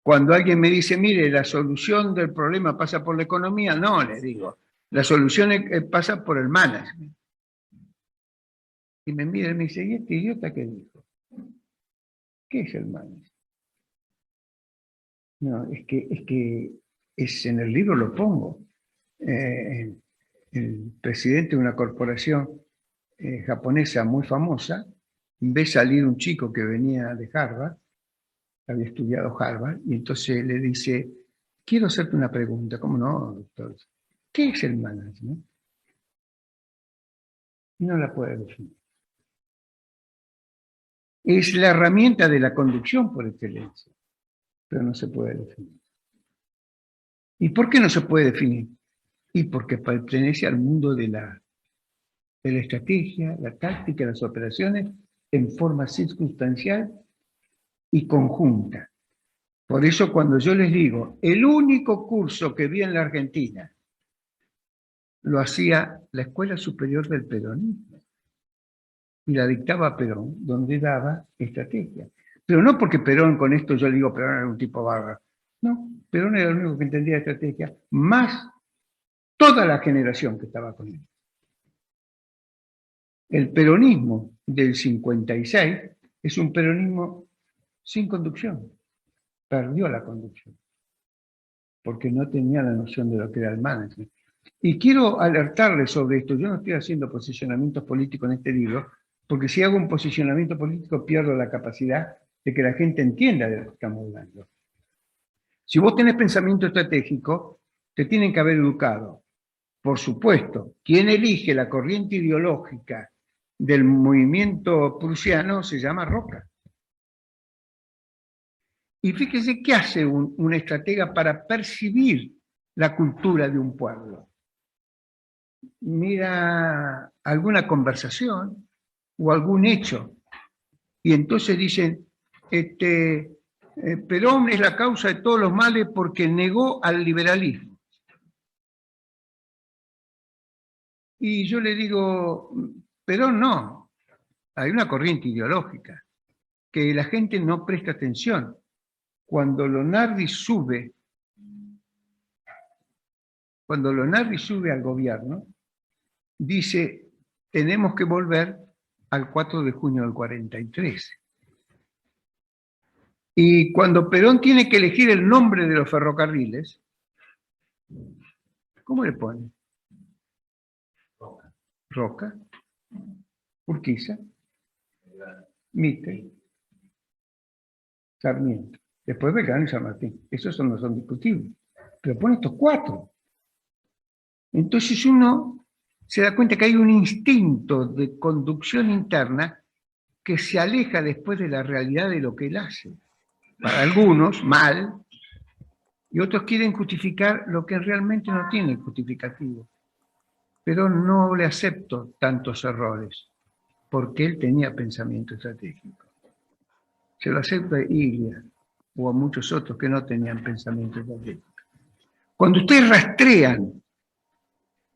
Speaker 2: Cuando alguien me dice, mire, la solución del problema pasa por la economía, no, le digo, la solución pasa por el management. Y me mira y me dice, ¿y este idiota qué dijo? ¿Qué es el management? No, es que en el libro lo pongo. El presidente de una corporación japonesa muy famosa ve salir un chico que venía de Harvard, había estudiado Harvard, y entonces le dice, quiero hacerte una pregunta. ¿Cómo no, doctor? ¿Qué es el management? Y no la puede definir. Es la herramienta de la conducción por excelencia, pero no se puede definir. ¿Y por qué no se puede definir? Y porque pertenece al mundo de la estrategia, la táctica, las operaciones, en forma circunstancial y conjunta. Por eso cuando yo les digo, el único curso que vi en la Argentina lo hacía la Escuela Superior del Peronismo y la dictaba Perón, donde daba estrategia. Pero no porque Perón, con esto yo le digo, Perón era un tipo bárbaro. No, Perón era el único que entendía estrategia, más toda la generación que estaba con él. El peronismo del 56 es un peronismo sin conducción. Perdió la conducción, porque no tenía la noción de lo que era el management. Y quiero alertarles sobre esto. Yo no estoy haciendo posicionamientos políticos en este libro, Porque si hago un posicionamiento político pierdo la capacidad de que la gente entienda de lo que estamos hablando. Si vos tenés pensamiento estratégico, te tienen que haber educado. Por supuesto, quien elige la corriente ideológica del movimiento prusiano se llama Roca. Y fíjese qué hace un estratega para percibir la cultura de un pueblo. Mira alguna conversación o algún hecho y entonces dicen, Perón es la causa de todos los males porque negó al liberalismo. Y yo le digo, Perón no, hay una corriente ideológica que la gente no presta atención. Cuando Lonardi sube al gobierno, dice, tenemos que volver al 4 de junio del 43. Y cuando Perón tiene que elegir el nombre de los ferrocarriles, ¿cómo le pone? Roca, Urquiza, Mitre, Sarmiento. Después Belgrano y San Martín. Esos no son discutibles. Pero pone estos 4. Entonces uno se da cuenta que hay un instinto de conducción interna que se aleja después de la realidad de lo que él hace. Para algunos, mal, y otros quieren justificar lo que realmente no tiene justificativo. Pero no le acepto tantos errores, porque él tenía pensamiento estratégico. Se lo acepto a Ilia o a muchos otros que no tenían pensamiento estratégico. Cuando ustedes rastrean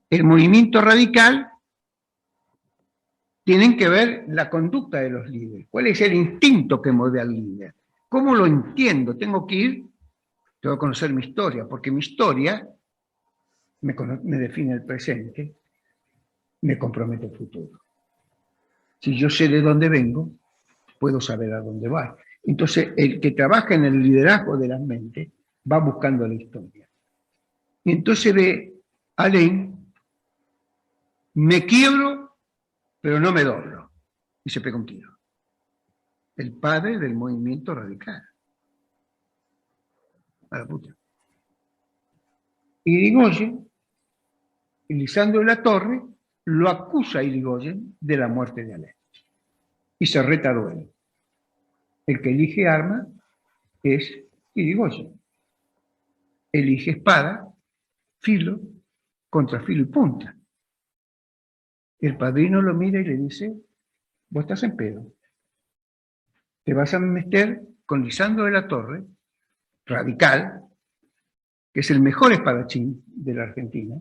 Speaker 2: el movimiento radical, tienen que ver la conducta de los líderes. ¿Cuál es el instinto que mueve al líder? ¿Cómo lo entiendo? Tengo que conocer mi historia, porque mi historia me define el presente, me compromete el futuro. Si yo sé de dónde vengo, puedo saber a dónde voy. Entonces, el que trabaja en el liderazgo de las mentes va buscando la historia. Y entonces ve, Alain, me quiebro, pero no me doblo. Y se pega un tiro. El padre del movimiento radical. A la puta. Irigoyen, Lisandro de la Torre, lo acusa a Irigoyen de la muerte de Alain. Y se reta duelo. El que elige arma es Irigoyen. Elige espada, filo, contra filo y punta. El padrino lo mira y le dice, vos estás en pedo. Te vas a meter con Lisandro de la Torre, radical, que es el mejor espadachín de la Argentina,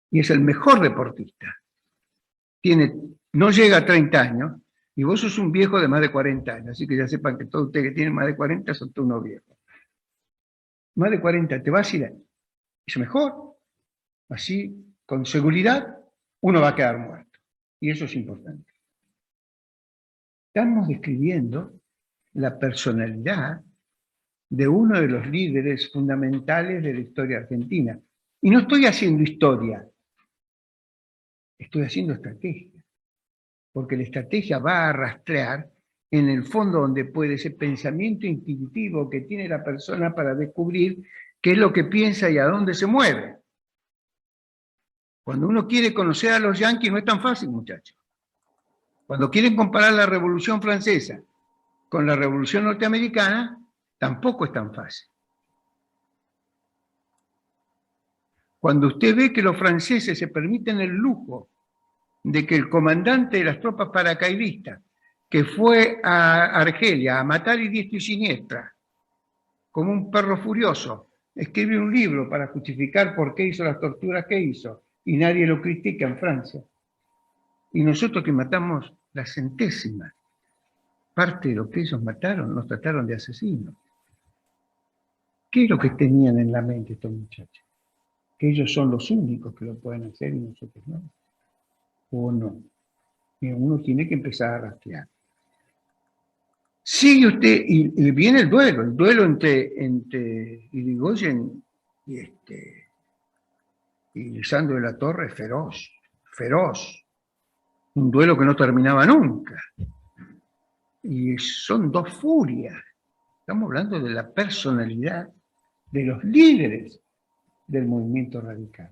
Speaker 2: y es el mejor deportista. No llega a 30 años, y vos sos un viejo de más de 40 años, así que ya sepan que todos ustedes que tienen más de 40 son todos unos viejos. Más de 40, te vas a ir, es mejor, así, con seguridad, uno va a quedar muerto. Y eso es importante. Estamos describiendo la personalidad de uno de los líderes fundamentales de la historia argentina. Y no estoy haciendo historia, estoy haciendo estrategia. Porque la estrategia va a rastrear en el fondo donde puede ese pensamiento instintivo que tiene la persona para descubrir qué es lo que piensa y a dónde se mueve. Cuando uno quiere conocer a los yanquis no es tan fácil, muchachos. Cuando quieren comparar la Revolución Francesa con la Revolución Norteamericana, tampoco es tan fácil. Cuando usted ve que los franceses se permiten el lujo de que el comandante de las tropas paracaidistas, que fue a Argelia a matar y diestra y siniestra, como un perro furioso, escribe un libro para justificar por qué hizo las torturas que hizo, y nadie lo critica en Francia. Y nosotros que matamos la centésima parte de lo que ellos mataron, nos trataron de asesinos. ¿Qué es lo que tenían en la mente estos muchachos? Que ellos son los únicos que lo pueden hacer y nosotros no. ¿O no? Y uno tiene que empezar a rastrear. Sigue usted, y viene el duelo entre Irigoyen y Lisandro de la Torre es feroz, feroz. Un duelo que no terminaba nunca. Y son dos furias. Estamos hablando de la personalidad de los líderes del movimiento radical.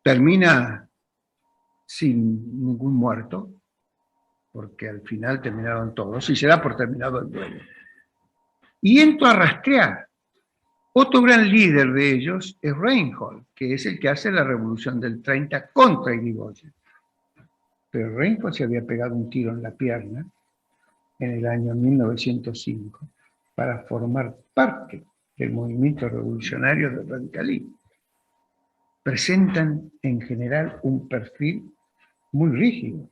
Speaker 2: Termina sin ningún muerto, porque al final terminaron todos, y se da por terminado el duelo. Y entro a rastrear. Otro gran líder de ellos es Reinhold, que es el que hace la revolución del 30 contra Irigoyen. Pero Reinhold se había pegado un tiro en la pierna en el año 1905 para formar parte del movimiento revolucionario del radicalismo. Presentan en general un perfil muy rígido.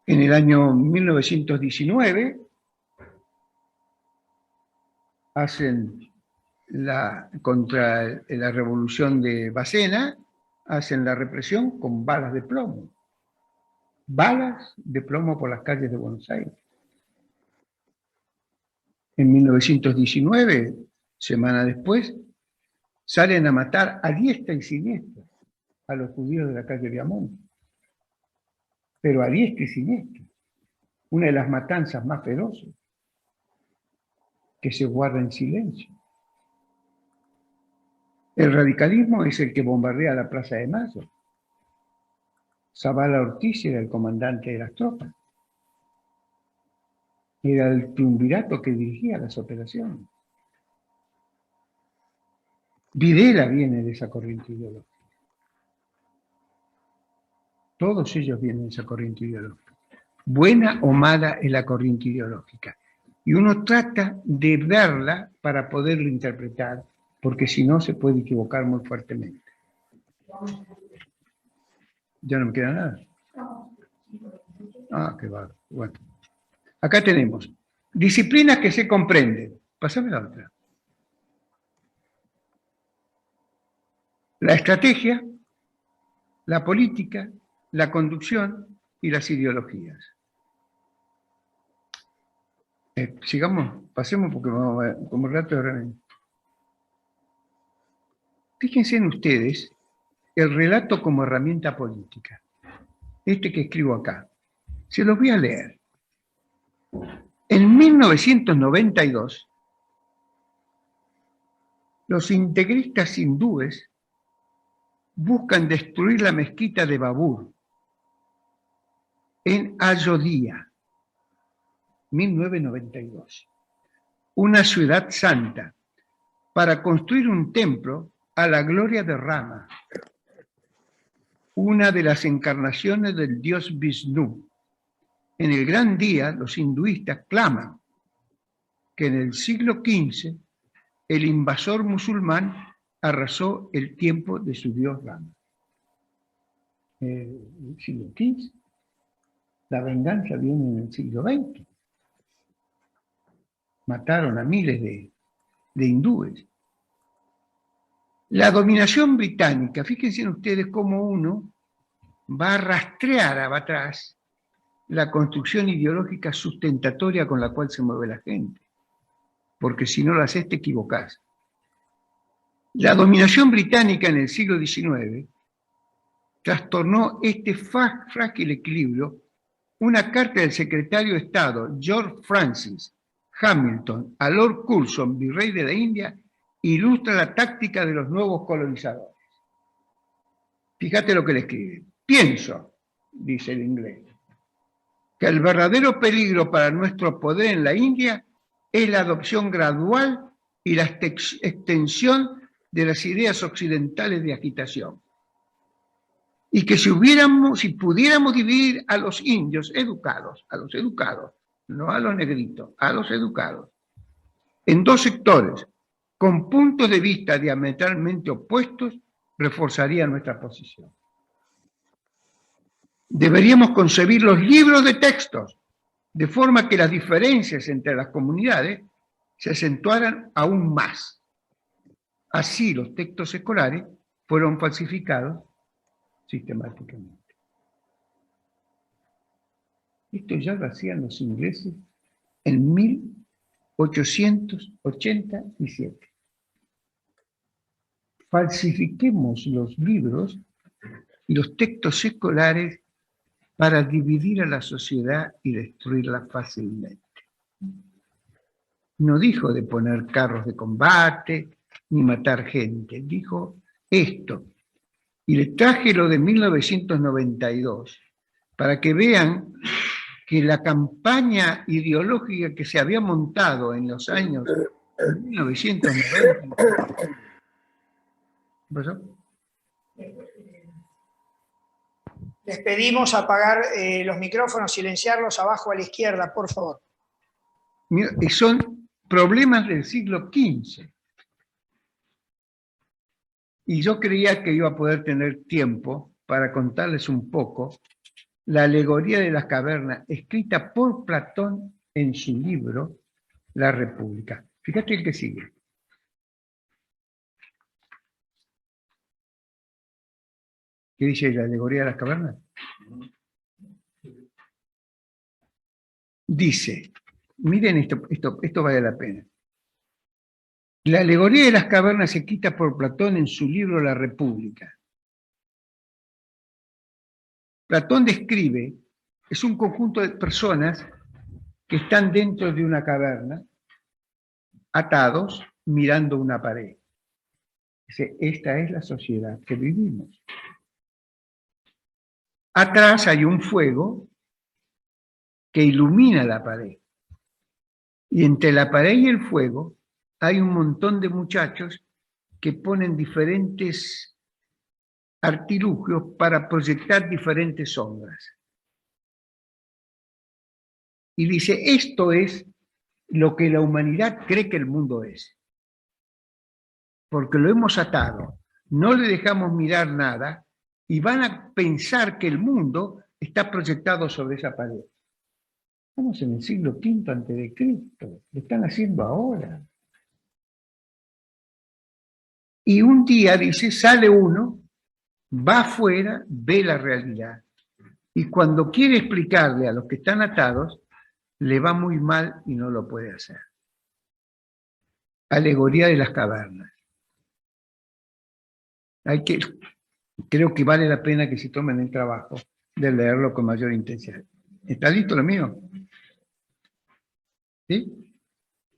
Speaker 2: En el año 1919 hacen contra la revolución de Bacena, hacen la represión con balas de plomo. Balas de plomo por las calles de Buenos Aires. En 1919, semana después, salen a matar a diestra y siniestra a los judíos de la calle Viamonte. Pero a diestra y siniestra. Una de las matanzas más feroces que se guarda en silencio. El radicalismo es el que bombardea la Plaza de Mayo. Zavala Ortiz era el comandante de las tropas. Era el triunvirato que dirigía las operaciones. Videla viene de esa corriente ideológica. Todos ellos vienen de esa corriente ideológica. Buena o mala es la corriente ideológica. Y uno trata de verla para poderlo interpretar, porque si no se puede equivocar muy fuertemente. ¿Ya no me queda nada? Ah, qué bárbaro. Bueno. Acá tenemos disciplinas que se comprenden. Pásame la otra. La estrategia, la política, la conducción y las ideologías. Sigamos, pasemos porque vamos a ver, como rato de... Fíjense en ustedes el relato como herramienta política. Este que escribo acá. Se los voy a leer. En 1992, los integristas hindúes buscan destruir la mezquita de Babur en Ayodhya, 1992, una ciudad santa, para construir un templo a la gloria de Rama, una de las encarnaciones del dios Vishnu. En el gran día, los hinduistas claman que en el siglo XV el invasor musulmán arrasó el tiempo de su dios Rama. El siglo XV. La venganza viene en el siglo XX. Mataron a miles de hindúes. La dominación británica, fíjense ustedes cómo uno va a rastrear atrás la construcción ideológica sustentatoria con la cual se mueve la gente. Porque si no lo haces, te equivocás. La dominación británica en el siglo XIX trastornó este frágil equilibrio. Una carta del secretario de Estado, George Francis Hamilton, a Lord Curzon, virrey de la India, ilustra la táctica de los nuevos colonizadores. Fíjate lo que le escribe. Pienso, dice el inglés, que el verdadero peligro para nuestro poder en la India es la adopción gradual y la extensión de las ideas occidentales de agitación. Y que si pudiéramos dividir a los indios educados, no a los negritos, a los educados, en dos sectores, con puntos de vista diametralmente opuestos, reforzaría nuestra posición. Deberíamos concebir los libros de textos de forma que las diferencias entre las comunidades se acentuaran aún más. Así los textos escolares fueron falsificados sistemáticamente. Esto ya lo hacían los ingleses en 1887. falsifiquemos los libros y los textos escolares para dividir a la sociedad y destruirla fácilmente. No dijo de poner carros de combate ni matar gente, dijo esto. Y les traje lo de 1992 para que vean que la campaña ideológica que se había montado en los años 1990... ¿Qué pasó?
Speaker 1: Les pedimos apagar los micrófonos, silenciarlos abajo a la izquierda, por favor.
Speaker 2: Y son problemas del siglo XV. Y yo creía que iba a poder tener tiempo para contarles un poco la alegoría de las cavernas, escrita por Platón en su libro La República. Fíjate el que sigue. ¿Qué dice la alegoría de las cavernas? Dice, miren esto vale la pena. La alegoría de las cavernas se quita por Platón en su libro La República. Platón describe, es un conjunto de personas que están dentro de una caverna, atados, mirando una pared. Dice, esta es la sociedad que vivimos. Atrás hay un fuego que ilumina la pared. Y entre la pared y el fuego hay un montón de muchachos que ponen diferentes artilugios para proyectar diferentes sombras. Y dice, esto es lo que la humanidad cree que el mundo es. Porque lo hemos atado, no le dejamos mirar nada y van a pensar que el mundo está proyectado sobre esa pared. Estamos en el siglo V a.C., lo están haciendo ahora. Y un día, dice, sale uno, va afuera, ve la realidad. Y cuando quiere explicarle a los que están atados, le va muy mal y no lo puede hacer. Alegoría de las cavernas. Creo que vale la pena que se tomen el trabajo de leerlo con mayor intensidad. ¿Está listo lo mío? ¿Sí?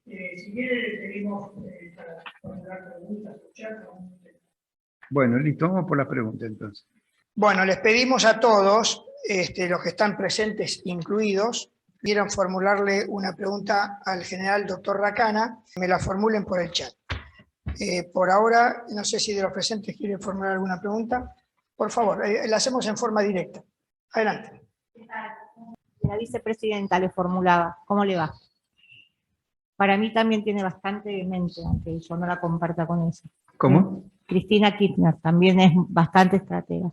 Speaker 1: Si quiere, le pedimos para formular preguntas, escuchar.
Speaker 2: Bueno, listo, vamos por la pregunta entonces.
Speaker 1: Bueno, les pedimos a todos, los que están presentes incluidos, quieran formularle una pregunta al general doctor Racana, me la formulen por el chat. Por ahora, no sé si de los presentes quieren formular alguna pregunta. Por favor, la hacemos en forma directa. Adelante.
Speaker 3: La vicepresidenta le formulaba, ¿cómo le va? Para mí también tiene bastante mente, aunque yo no la comparta con eso.
Speaker 2: ¿Cómo?
Speaker 3: Cristina Kirchner también es bastante estratega.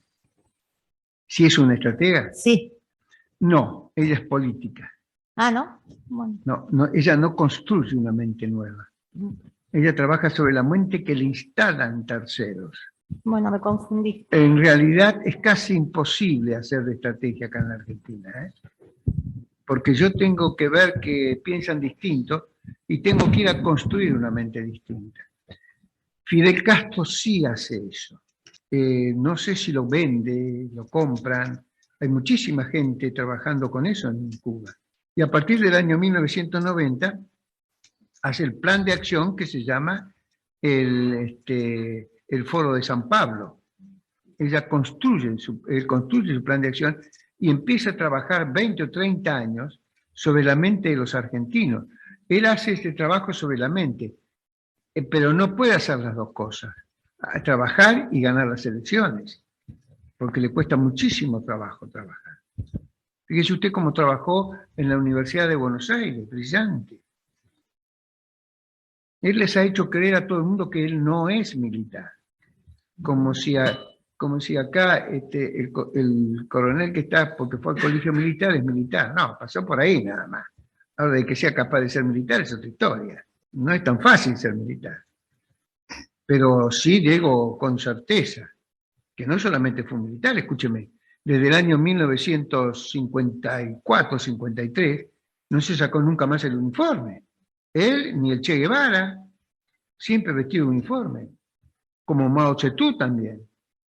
Speaker 2: ¿Sí es una estratega?
Speaker 3: Sí.
Speaker 2: No, ella es política.
Speaker 3: Ah, ¿no? Bueno.
Speaker 2: No, ella no construye una mente nueva. Ella trabaja sobre la mente que le instalan terceros.
Speaker 3: Bueno, me confundí.
Speaker 2: En realidad es casi imposible hacer de estrategia acá en la Argentina, ¿eh? Porque yo tengo que ver que piensan distinto y tengo que ir a construir una mente distinta. Fidel Castro sí hace eso. No sé si lo vende, lo compran. Hay muchísima gente trabajando con eso en Cuba. Y a partir del año 1990 hace el plan de acción que se llama el Foro de San Pablo. Ella construye su plan de acción y empieza a trabajar 20 o 30 años sobre la mente de los argentinos. Él hace este trabajo sobre la mente, pero no puede hacer las dos cosas, trabajar y ganar las elecciones, porque le cuesta muchísimo trabajo trabajar. Fíjese usted cómo trabajó en la Universidad de Buenos Aires, brillante. Él les ha hecho creer a todo el mundo que él no es militar, como si acá el coronel que está, porque fue al colegio militar, es militar. No, pasó por ahí nada más. Ahora, de que sea capaz de ser militar es otra historia. No es tan fácil ser militar. Pero sí digo con certeza que no solamente fue militar, escúcheme, desde el año 1954-53 no se sacó nunca más el uniforme. Él ni el Che Guevara, siempre vestido de uniforme. como Mao Zedong también.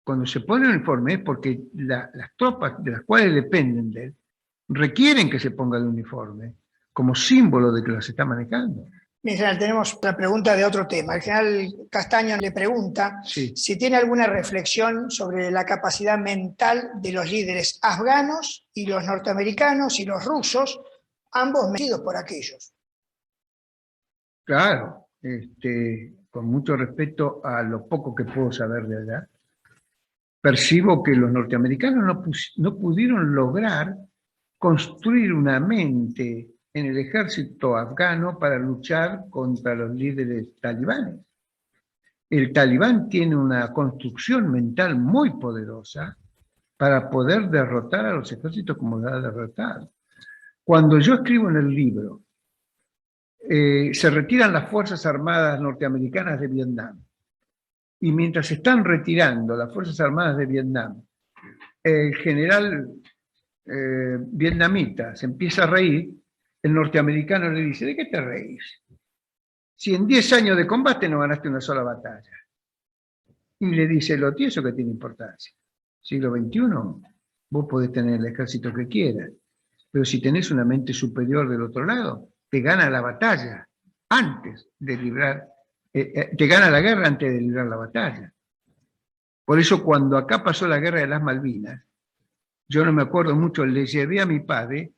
Speaker 2: Cuando se pone uniforme es porque las tropas de las cuales dependen de él requieren que se ponga el uniforme como símbolo de que los está manejando.
Speaker 1: Bien, general, tenemos otra pregunta de otro tema. El general Castaño le pregunta
Speaker 2: Sí.
Speaker 1: si tiene alguna reflexión sobre la capacidad mental de los líderes afganos y los norteamericanos y los rusos, ambos vencidos por aquellos.
Speaker 2: Claro, con mucho respeto a lo poco que puedo saber de allá, percibo que los norteamericanos no pudieron lograr construir una mente en el ejército afgano para luchar contra los líderes talibanes. El talibán tiene una construcción mental muy poderosa para poder derrotar a los ejércitos como los ha derrotado. Cuando yo escribo en el libro, se retiran las Fuerzas Armadas norteamericanas de Vietnam, y mientras se están retirando las Fuerzas Armadas de Vietnam, el general vietnamita se empieza a reír, el norteamericano le dice: ¿de qué te reís? Si en 10 años de combate no ganaste una sola batalla. Y le dice: lo tieso que tiene importancia. Siglo XXI, vos podés tener el ejército que quieras, pero si tenés una mente superior del otro lado, te gana la batalla antes de librar, te gana la guerra antes de librar la batalla. Por eso cuando acá pasó la guerra de las Malvinas, yo no me acuerdo mucho, le llevé a mi padre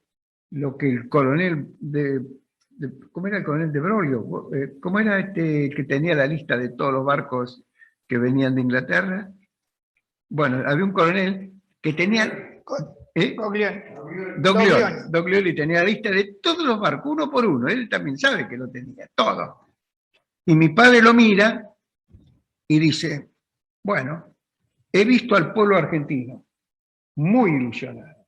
Speaker 2: lo que el coronel ¿cómo era el coronel de Broglio? ¿Cómo era el que tenía la lista de todos los barcos que venían de Inglaterra? Bueno, había un coronel que tenía... Doglioli tenía la lista de todos los barcos, uno por uno. Él también sabe que lo tenía, todo. Y mi padre lo mira y dice: bueno, he visto al pueblo argentino muy ilusionado.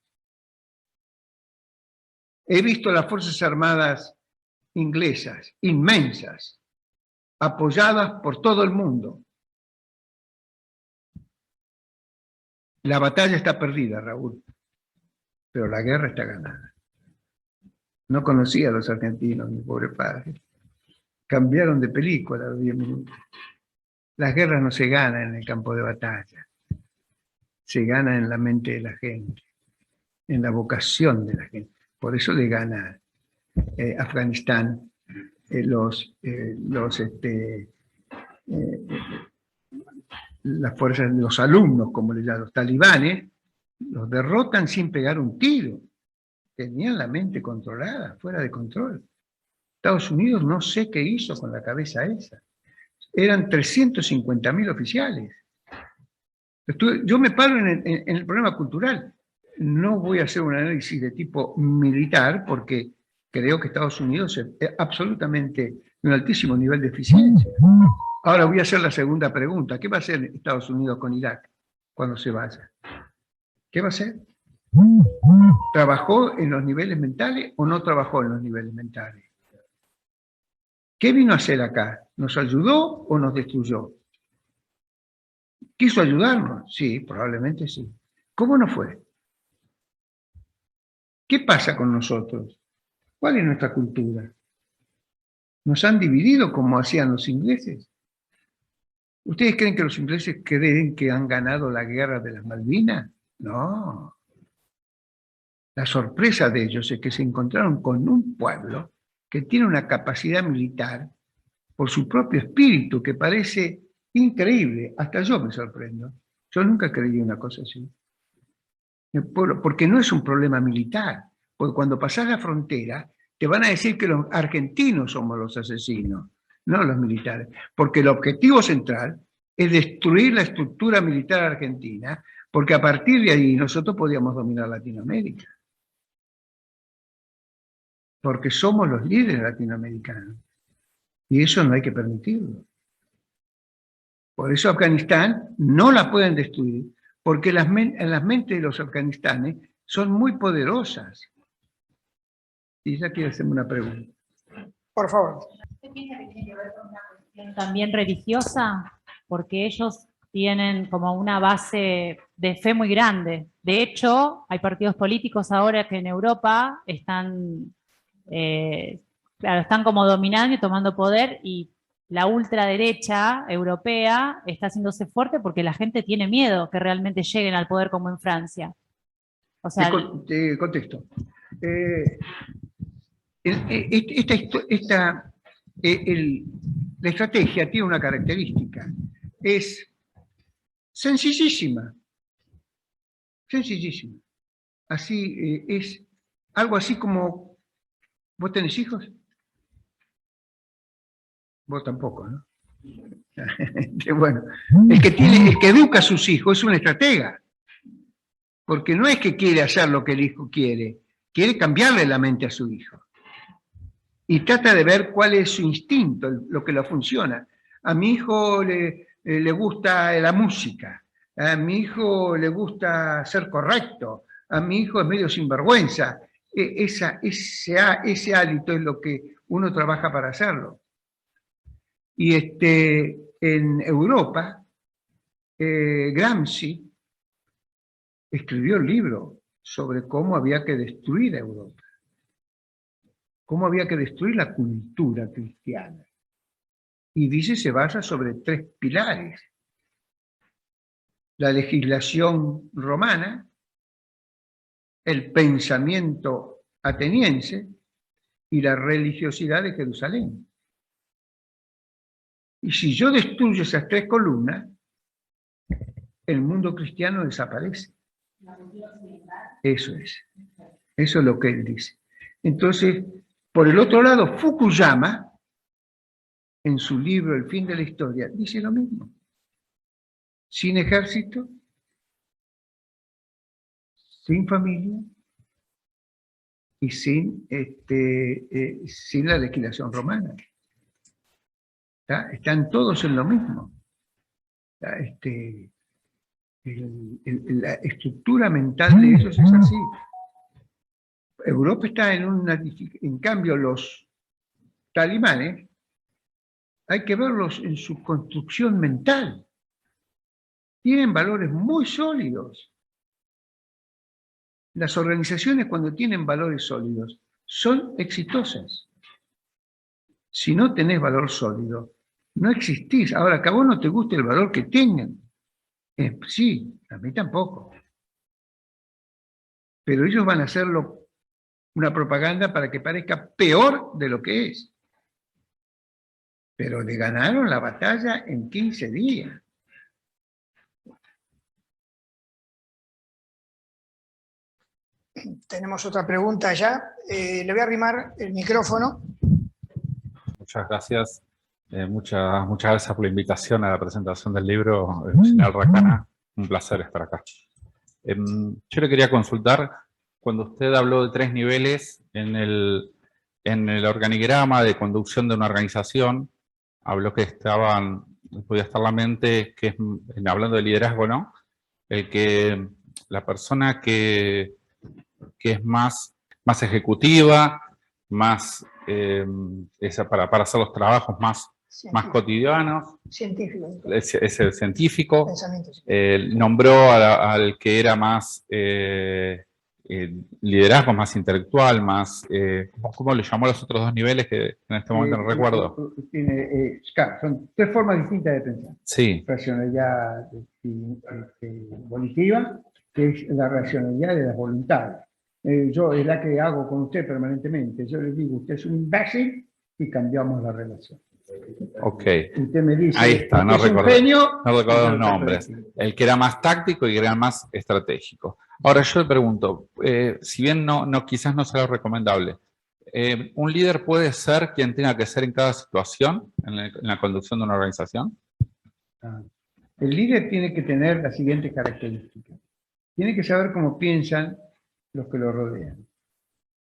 Speaker 2: He visto las Fuerzas Armadas inglesas, inmensas, apoyadas por todo el mundo. La batalla está perdida, Raúl, pero la guerra está ganada. No conocía a los argentinos, mi pobre padre. Cambiaron de película a los 10 minutos. Las guerras no se ganan en el campo de batalla, se ganan en la mente de la gente, en la vocación de la gente. Por eso le gana Afganistán las fuerzas, los alumnos, como le llaman, los talibanes, los derrotan sin pegar un tiro. Tenían la mente controlada, fuera de control. Estados Unidos no sé qué hizo con la cabeza esa. Eran 350.000 oficiales. Yo me paro en el problema cultural. No voy a hacer un análisis de tipo militar porque creo que Estados Unidos es absolutamente de un altísimo nivel de eficiencia. Ahora voy a hacer la segunda pregunta. ¿Qué va a hacer Estados Unidos con Irak cuando se vaya? ¿Qué va a hacer? ¿Trabajó en los niveles mentales o no trabajó en los niveles mentales? ¿Qué vino a hacer acá? ¿Nos ayudó o nos destruyó? ¿Quiso ayudarnos? Sí, probablemente sí. ¿Cómo no fue? ¿Qué pasa con nosotros? ¿Cuál es nuestra cultura? ¿Nos han dividido como hacían los ingleses? ¿Ustedes creen que los ingleses creen que han ganado la guerra de las Malvinas? No. La sorpresa de ellos es que se encontraron con un pueblo que tiene una capacidad militar por su propio espíritu que parece increíble. Hasta yo me sorprendo. Yo nunca creí una cosa así. Porque no es un problema militar. Porque cuando pasás la frontera, te van a decir que los argentinos somos los asesinos, no los militares. Porque el objetivo central es destruir la estructura militar argentina, porque a partir de ahí nosotros podíamos dominar Latinoamérica. Porque somos los líderes latinoamericanos. Y eso no hay que permitirlo. Por eso Afganistán no la pueden destruir, porque las mentes de los afganistanes son muy poderosas. Y ya quiero hacerme una pregunta.
Speaker 1: Por favor.
Speaker 3: ¿Usted piensa que tiene que ver con una cuestión también religiosa? Porque ellos tienen como una base de fe muy grande. De hecho, hay partidos políticos ahora que en Europa están, claro, están como dominando y tomando poder, y la ultraderecha europea está haciéndose fuerte porque la gente tiene miedo que realmente lleguen al poder como en Francia. O sea,
Speaker 2: Te contesto. La estrategia tiene una característica. Es sencillísima. Sencillísima. Así, es algo así como... ¿Vos tenés hijos? Vos tampoco, ¿no? Bueno, el que educa a sus hijos es un estratega. Porque no es que quiere hacer lo que el hijo quiere cambiarle la mente a su hijo. Y trata de ver cuál es su instinto, lo que lo funciona. A mi hijo le gusta la música, a mi hijo le gusta ser correcto, a mi hijo es medio sinvergüenza. Ese hálito es lo que uno trabaja para hacerlo. Y en Europa, Gramsci escribió el libro sobre cómo había que destruir a Europa, cómo había que destruir la cultura cristiana. Y dice, se basa sobre 3 pilares: la legislación romana, el pensamiento ateniense y la religiosidad de Jerusalén. Y si yo destruyo esas 3 columnas, el mundo cristiano desaparece. Eso es lo que él dice. Entonces, por el otro lado, Fukuyama, en su libro El fin de la historia, dice lo mismo. Sin ejército, sin familia y sin la legislación romana. Están todos en lo mismo. La estructura mental de ellos es así. Europa está en cambio los talibanes, hay que verlos en su construcción mental. Tienen valores muy sólidos. Las organizaciones, cuando tienen valores sólidos, son exitosas. Si no tenés valor sólido, no existís. Ahora, que a vos no te guste el valor que tengan. Sí, a mí tampoco. Pero ellos van a hacerlo una propaganda para que parezca peor de lo que es. Pero le ganaron la batalla en 15 días.
Speaker 1: Tenemos otra pregunta ya. Le voy a arrimar el micrófono.
Speaker 4: Muchas gracias. Muchas gracias por la invitación a la presentación del libro, señor Racana. Un placer estar acá. Yo le quería consultar, cuando usted habló de 3 niveles en el organigrama de conducción de una organización, habló que podía estar la mente, que es, hablando de liderazgo, ¿no? La persona que es más ejecutiva, más para hacer los trabajos más cotidianos.
Speaker 1: Científico.
Speaker 4: Es el científico.
Speaker 1: Pensamiento.
Speaker 4: Nombró al que era más liderazgo, más intelectual, más... ¿Cómo le llamó a los otros 2 niveles que en este momento no recuerdo?
Speaker 2: Son 3 formas distintas de pensar.
Speaker 4: Sí.
Speaker 2: Racionalidad volitiva, que es la racionalidad de las voluntades. Yo es la que hago con usted permanentemente. Yo le digo, usted es un imbécil y cambiamos la relación.
Speaker 4: Ok.
Speaker 2: Usted me dice,
Speaker 4: ahí está, no recuerdo los nombres.
Speaker 2: Perfecto.
Speaker 4: El que era más táctico y el que era más estratégico. Ahora yo le pregunto, si bien quizás no sea lo recomendable, ¿un líder puede ser quien tenga que ser en cada situación en la conducción de una organización?
Speaker 2: El líder tiene que tener la siguiente característica. Tiene que saber cómo piensan los que lo rodean.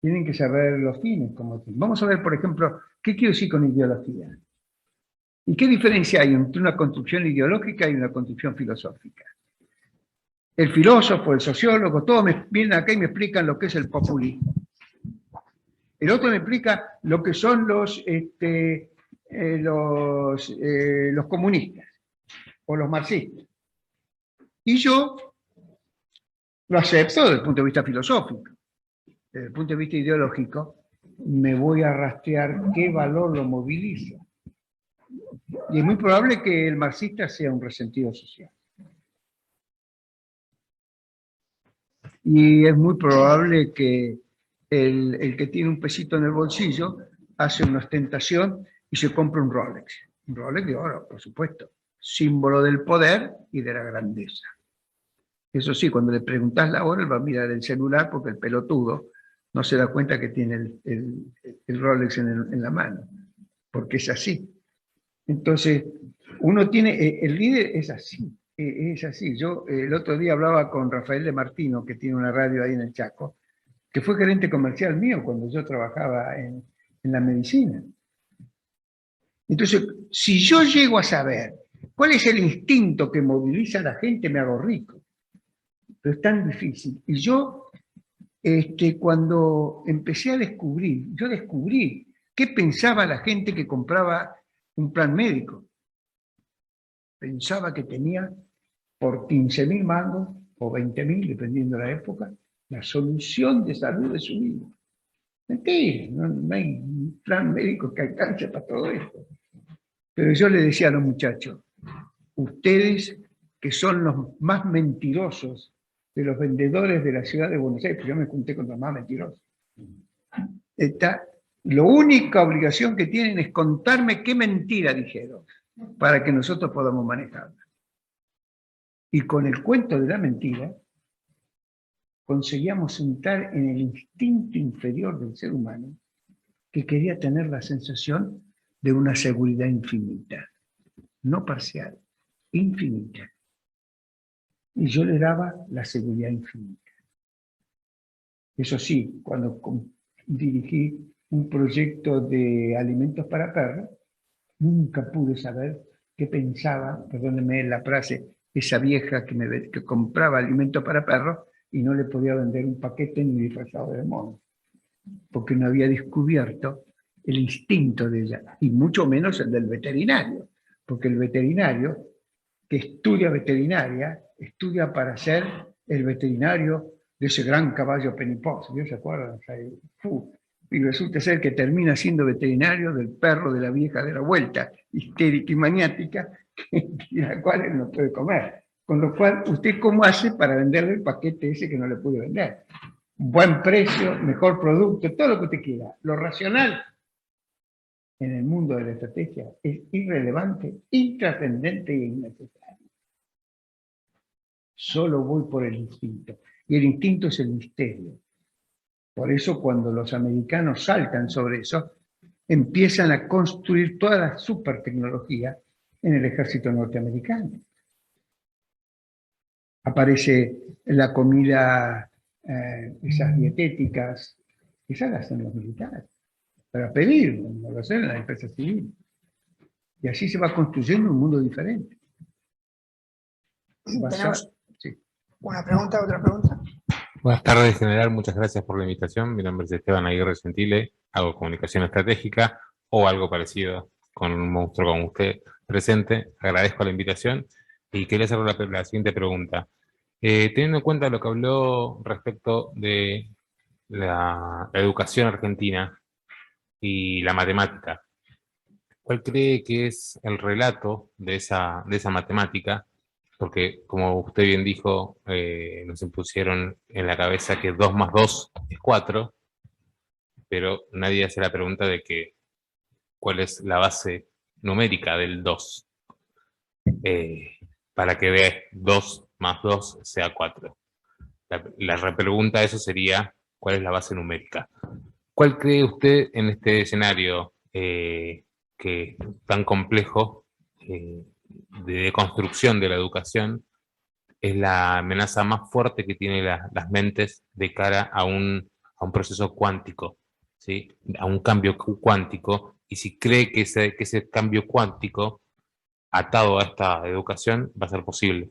Speaker 2: Tienen que saber los fines. Vamos a ver, por ejemplo, ¿qué quiero decir con ideología? ¿Y qué diferencia hay entre una construcción ideológica y una construcción filosófica? El filósofo, el sociólogo, todos vienen acá y me explican lo que es el populismo. El otro me explica lo que son los comunistas o los marxistas. Y yo lo acepto desde el punto de vista filosófico. Desde el punto de vista ideológico, me voy a rastrear qué valor lo moviliza. Y es muy probable que el marxista sea un resentido social. Y es muy probable que el que tiene un pesito en el bolsillo hace una ostentación y se compra un Rolex. Un Rolex de oro, por supuesto. Símbolo del poder y de la grandeza. Eso sí, cuando le preguntás la hora, él va a mirar el celular porque el pelotudo no se da cuenta que tiene el Rolex en la mano. Porque es así. Entonces, uno tiene, el líder es así. Es así. Yo el otro día hablaba con Rafael de Martino, que tiene una radio ahí en el Chaco, que fue gerente comercial mío cuando yo trabajaba en la medicina. Entonces, si yo llego a saber cuál es el instinto que moviliza a la gente, me hago rico. Pero es tan difícil. Y yo, cuando empecé a descubrir, yo descubrí qué pensaba la gente que compraba un plan médico. Pensaba que tenía por 15.000 mangos o 20.000, dependiendo de la época, la solución de salud de su vida. Mentira, no hay un plan médico que alcance para todo esto. Pero yo le decía a los muchachos, ustedes que son los más mentirosos de los vendedores de la ciudad de Buenos Aires, yo me junté con los más mentirosos, la única obligación que tienen es contarme qué mentira dijeron, para que nosotros podamos manejarla. Y con el cuento de la mentira, conseguíamos entrar en el instinto inferior del ser humano, que quería tener la sensación de una seguridad infinita, no parcial, infinita. Y yo le daba la seguridad infinita. Eso sí, cuando dirigí un proyecto de alimentos para perros, nunca pude saber qué pensaba, perdónenme la frase, esa vieja que compraba alimentos para perros y no le podía vender un paquete ni disfrazado de mono, porque no había descubierto el instinto de ella, y mucho menos el del veterinario, porque el veterinario que estudia veterinaria, estudia para ser el veterinario de ese gran caballo Pennypox, ¿no se acuerdan? Y resulta ser que termina siendo veterinario del perro de la vieja de la vuelta, histérica y maniática, y la cual él no puede comer. Con lo cual, ¿usted cómo hace para venderle el paquete ese que no le puede vender? Buen precio, mejor producto, todo lo que usted quiera. Lo racional en el mundo de la estrategia es irrelevante, intrascendente e innecesario. Solo voy por el instinto. Y el instinto es el misterio. Por eso cuando los americanos saltan sobre eso, empiezan a construir toda la supertecnología en el ejército norteamericano. Aparece la comida, esas dietéticas, esas las hacen los militares, para pedir, no lo hacen en la empresa civil. Y así se va construyendo un mundo diferente.
Speaker 1: ¿Tenemos
Speaker 2: sí.
Speaker 1: una pregunta, otra pregunta?
Speaker 5: Buenas tardes, general. Muchas gracias por la invitación. Mi nombre es Esteban Aguirre Gentile. Hago comunicación estratégica o algo parecido con un monstruo como usted presente. Agradezco la invitación y quería hacer la siguiente pregunta. Teniendo en cuenta lo que habló respecto de la educación argentina y la matemática, ¿cuál cree que es el relato de esa matemática? Porque, como usted bien dijo, nos impusieron en la cabeza que 2 más 2 es 4, pero nadie hace la pregunta de que cuál es la base numérica del 2, para que vea 2 más 2 sea 4. La repregunta a eso sería, ¿cuál es la base numérica? ¿Cuál cree usted en este escenario que tan complejo de construcción de la educación es la amenaza más fuerte que tienen las mentes de cara a un proceso cuántico, ¿sí? A un cambio cuántico, y si cree que ese cambio cuántico atado a esta educación va a ser posible?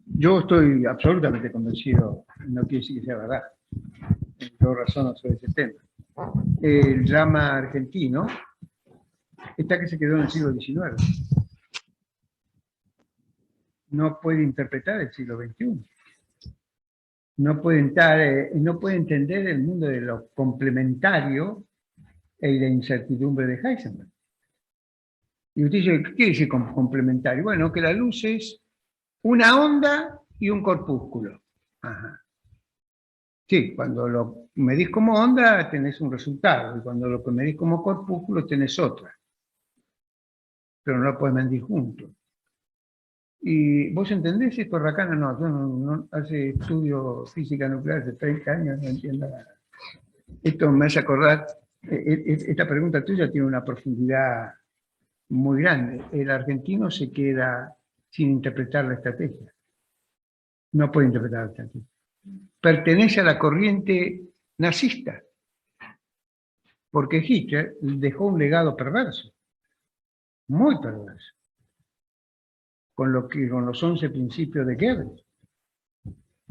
Speaker 2: Yo estoy absolutamente convencido, no quiere decir que sea verdad, yo razono sobre ese tema. El drama argentino está que se quedó en el siglo XIX. No puede interpretar el siglo XXI. No puede entender el mundo de lo complementario y la incertidumbre de Heisenberg. Y usted dice, ¿qué quiere decir complementario? Bueno, que la luz es una onda y un corpúsculo. Ajá. Sí, cuando lo medís como onda tenés un resultado, y cuando lo que medís como corpúsculo tenés otra. Pero no lo podés medir juntos. ¿Y vos entendés esto, Rakana? No, yo no hace estudio física nuclear hace 30 años, no entiendo nada. Esto me hace acordar, esta pregunta tuya tiene una profundidad muy grande. El argentino se queda sin interpretar la estrategia. No puede interpretar la estrategia. Pertenece a la corriente nazista, porque Hitler dejó un legado perverso, muy perverso, con los 11 principios de Goebbels.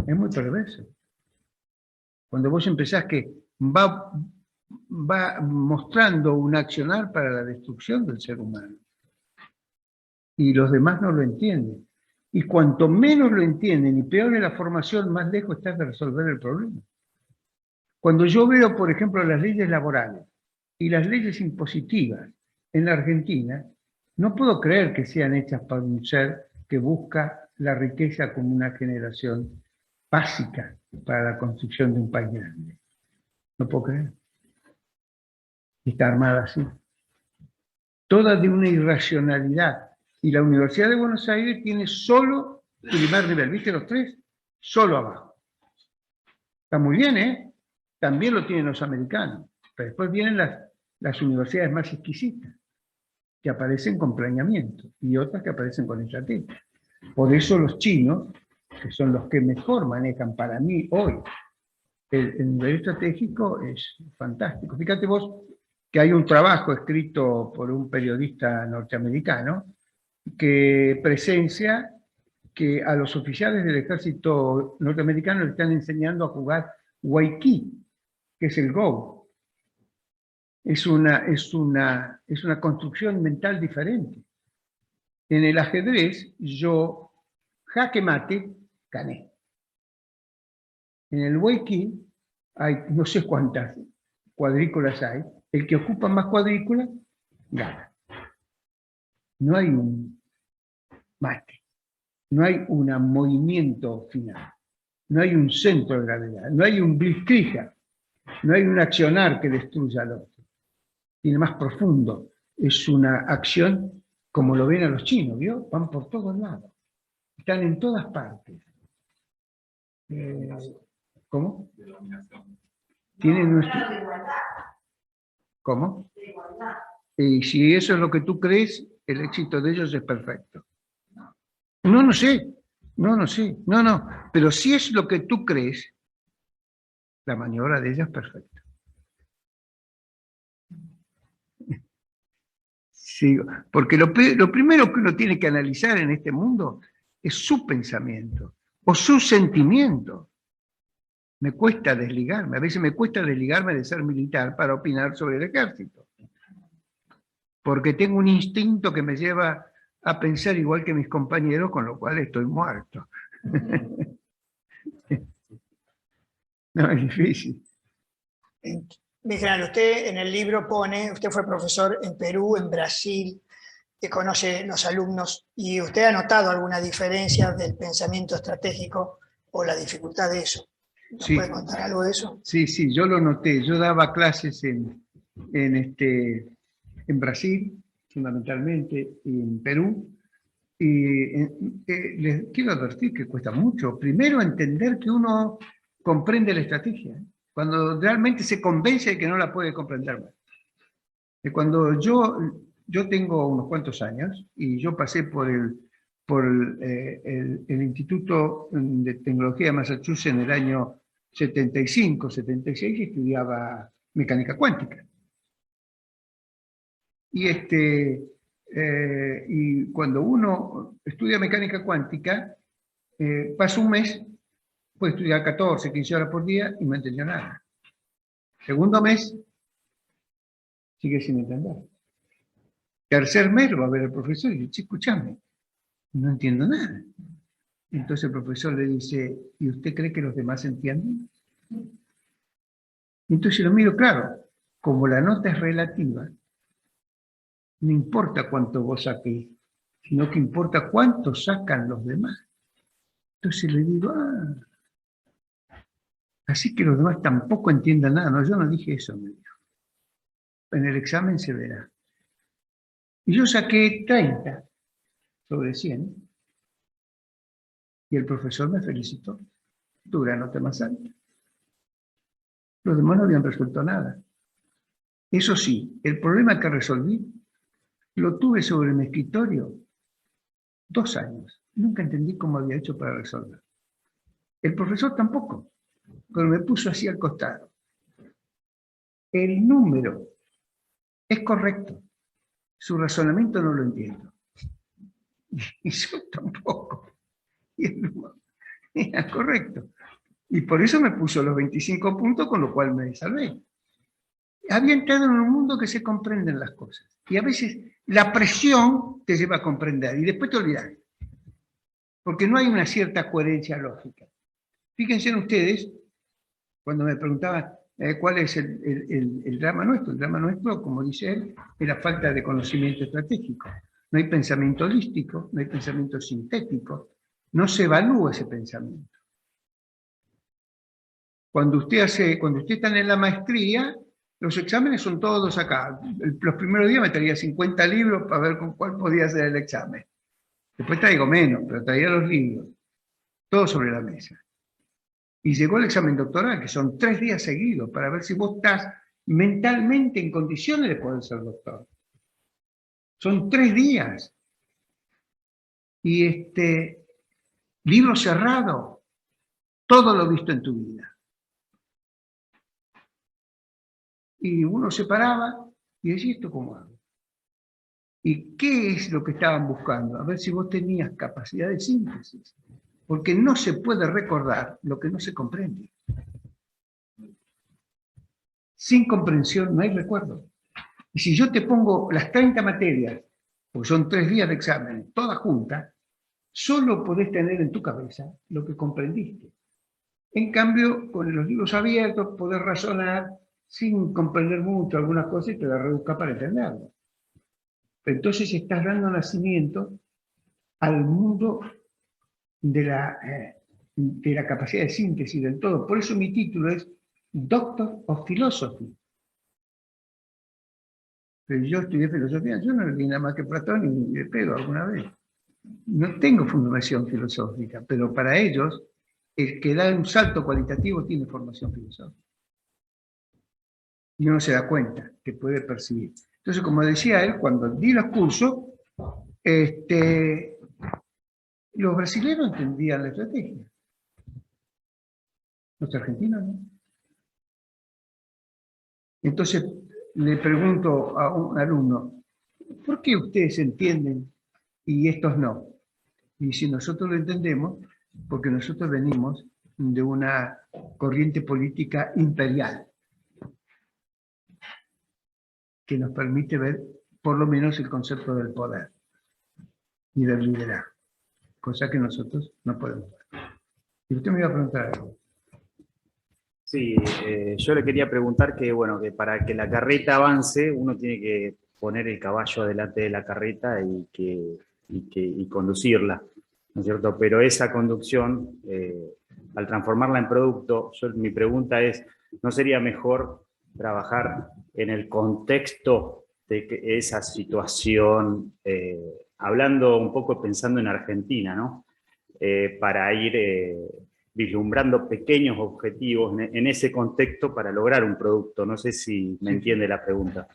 Speaker 2: Es muy perverso. Cuando vos empezás que va mostrando un accionar para la destrucción del ser humano, y los demás no lo entienden. Y cuanto menos lo entienden y peor es la formación, más lejos estás de resolver el problema. Cuando yo veo, por ejemplo, las leyes laborales y las leyes impositivas en la Argentina, no puedo creer que sean hechas por un ser que busca la riqueza como una generación básica para la construcción de un país grande. No puedo creer. Está armada así. Toda de una irracionalidad. Y la Universidad de Buenos Aires tiene solo primer nivel. ¿Viste los tres? Solo abajo. Está muy bien, ¿eh? También lo tienen los americanos. Pero después vienen las universidades más exquisitas, que aparecen con planeamiento, y otras que aparecen con estrategia. Por eso los chinos, que son los que mejor manejan para mí hoy el nivel estratégico, es fantástico. Fíjate vos que hay un trabajo escrito por un periodista norteamericano que presencia que a los oficiales del ejército norteamericano le están enseñando a jugar Weiqi, que es el Go. Es una construcción mental diferente. En el ajedrez, yo, jaque mate, gané. En el Weiqi hay no sé cuántas cuadrículas hay. El que ocupa más cuadrículas, gana. No hay un mate. No hay un movimiento final. No hay un centro de gravedad. No hay un blitzkrieg. No hay un accionar que destruya al otro. Tiene más profundo. Es una acción como lo ven a los chinos, ¿vio? Van por todos lados. Están en todas partes. ¿Cómo? Tienen nuestro... ¿Cómo? Y si eso es lo que tú crees, el éxito de ellos es perfecto. No sé. No. Pero si es lo que tú crees, la maniobra de ellos es perfecta. Sí, porque lo primero que uno tiene que analizar en este mundo es su pensamiento o su sentimiento. Me cuesta desligarme, a veces me cuesta desligarme de ser militar para opinar sobre el ejército. Porque tengo un instinto que me lleva a pensar igual que mis compañeros, con lo cual estoy muerto. No, es difícil.
Speaker 1: Mi general, usted en el libro pone, usted fue profesor en Perú, en Brasil, que conoce los alumnos, y usted ha notado alguna diferencia del pensamiento estratégico o la dificultad de eso. ¿Nos puede contar algo de eso?
Speaker 2: Sí, yo lo noté. Yo daba clases en Brasil, fundamentalmente, y en Perú, y les quiero advertir que cuesta mucho. Primero, entender que uno comprende la estrategia, cuando realmente se convence de que no la puede comprender más. Cuando yo tengo unos cuantos años, y yo pasé por el Instituto de Tecnología de Massachusetts en el año 75, 76, y estudiaba mecánica cuántica. Y cuando uno estudia mecánica cuántica, pasa un mes, puede estudiar 14, 15 horas por día y no entendió nada. Segundo mes, sigue sin entender. Tercer mes lo va a ver el profesor y dice, escúchame, no entiendo nada. Entonces el profesor le dice, ¿y usted cree que los demás entienden? Entonces lo miro, claro, como la nota es relativa, no importa cuánto vos saqués, sino que importa cuánto sacan los demás. Entonces le digo, así que los demás tampoco entiendan nada. No, yo no dije eso, me dijo. En el examen se verá. Y yo saqué 30 sobre 100. Y el profesor me felicitó. Tuve la nota más alta. Los demás no habían resuelto nada. Eso sí, el problema que resolví lo tuve sobre mi escritorio 2 años. Nunca entendí cómo había hecho para resolver. El profesor tampoco, pero me puso así al costado. El número es correcto. Su razonamiento no lo entiendo. Y yo tampoco. Y el número era correcto. Y por eso me puso los 25 puntos, con lo cual me salvé. Había entrado en un mundo que se comprenden las cosas. Y a veces la presión te lleva a comprender y después te olvidas. Porque no hay una cierta coherencia lógica. Fíjense en ustedes, cuando me preguntaban cuál es el drama nuestro. El drama nuestro, como dice él, es la falta de conocimiento estratégico. No hay pensamiento holístico, no hay pensamiento sintético. No se evalúa ese pensamiento. Cuando usted está en la maestría, los exámenes son todos acá. Los primeros días me traía 50 libros para ver con cuál podía hacer el examen. Después traigo menos, pero traía los libros. Todo sobre la mesa. Y llegó el examen doctoral, que son 3 días seguidos, para ver si vos estás mentalmente en condiciones de poder ser doctor. Son 3 días. Y libro cerrado, todo lo visto en tu vida. Y uno se paraba y decía, ¿esto cómo hago? ¿Y qué es lo que estaban buscando? A ver si vos tenías capacidad de síntesis. Porque no se puede recordar lo que no se comprende. Sin comprensión no hay recuerdo. Y si yo te pongo las 30 materias, porque son 3 días de examen, todas juntas, solo podés tener en tu cabeza lo que comprendiste. En cambio, con los libros abiertos podés razonar sin comprender mucho algunas cosas y te las rebuscas para entenderlo. Entonces estás dando nacimiento al mundo de la capacidad de síntesis del todo. Por eso mi título es Doctor of Philosophy. Pero yo estudié filosofía, yo no leí nada más que Platón y de pedo alguna vez. No tengo formación filosófica, pero para ellos, el que da un salto cualitativo tiene formación filosófica. Y uno se da cuenta, que puede percibir. Entonces, como decía él, cuando di los cursos, los brasileños entendían la estrategia. Los argentinos no. Entonces, le pregunto a un alumno, ¿por qué ustedes entienden y estos no? Y si nosotros lo entendemos, porque nosotros venimos de una corriente política imperial, que nos permite ver por lo menos el concepto del poder y del liderazgo, cosa que nosotros no podemos ver. Y usted me iba a preguntar algo.
Speaker 6: Sí, yo le quería preguntar que, bueno, que para que la carreta avance, uno tiene que poner el caballo delante de la carreta y conducirla, ¿no es cierto? Pero esa conducción, al transformarla en producto, mi pregunta es, ¿no sería mejor trabajar en el contexto de esa situación, hablando un poco, pensando en Argentina, ¿no? Para ir vislumbrando pequeños objetivos en ese contexto para lograr un producto? No sé si me entiende la pregunta.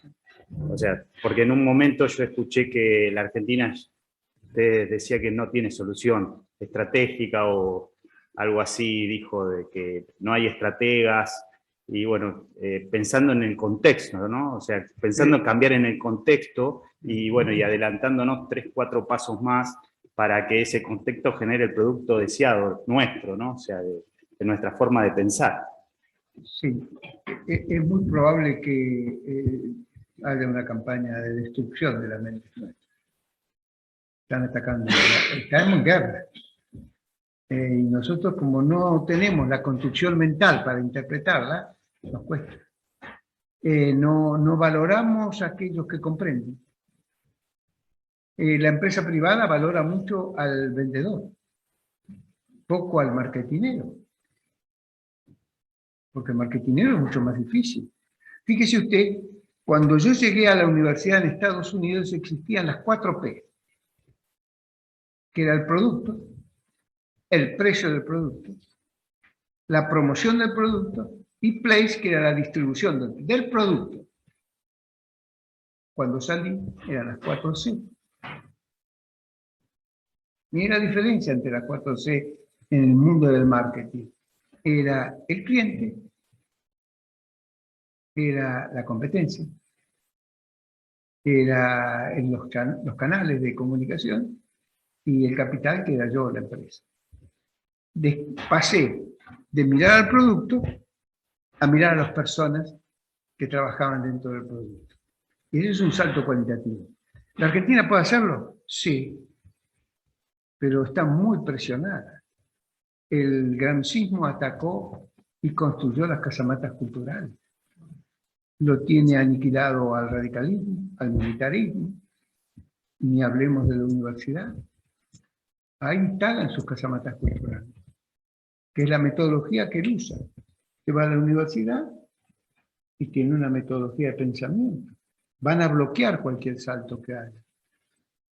Speaker 6: O sea, porque en un momento yo escuché que la Argentina, usted decía que no tiene solución estratégica o algo así, dijo, de que no hay estrategas. Y bueno, pensando en el contexto, ¿no? O sea, pensando en cambiar en el contexto y bueno, y adelantándonos 3, 4 pasos más para que ese contexto genere el producto deseado nuestro, ¿no? O sea, de nuestra forma de pensar.
Speaker 2: Sí, es muy probable que haya una campaña de destrucción de la mente nuestra. Están atacando, estamos en guerra. Y nosotros, como no tenemos la construcción mental para interpretarla, nos cuesta. No valoramos a aquellos que comprenden. La empresa privada valora mucho al vendedor, poco al marketinero. Porque el marketinero es mucho más difícil. Fíjese usted, cuando yo llegué a la universidad en Estados Unidos existían las 4 P, que era el producto, el precio del producto, la promoción del producto y place, que era la distribución del producto. Cuando salí eran las 4 C. Mira la diferencia entre las 4 C en el mundo del marketing. Era el cliente, era la competencia, era en los canales de comunicación y el capital, que era yo, la empresa. Pasé de mirar al producto a mirar a las personas que trabajaban dentro del producto. Y eso es un salto cualitativo. ¿La Argentina puede hacerlo? Sí, pero está muy presionada. El gramscismo atacó y construyó las casamatas culturales. Lo tiene aniquilado al radicalismo, al militarismo, ni hablemos de la universidad. Ahí instalan sus casamatas culturales, que es la metodología que él usa. Se va a la universidad y tiene una metodología de pensamiento. Van a bloquear cualquier salto que haya.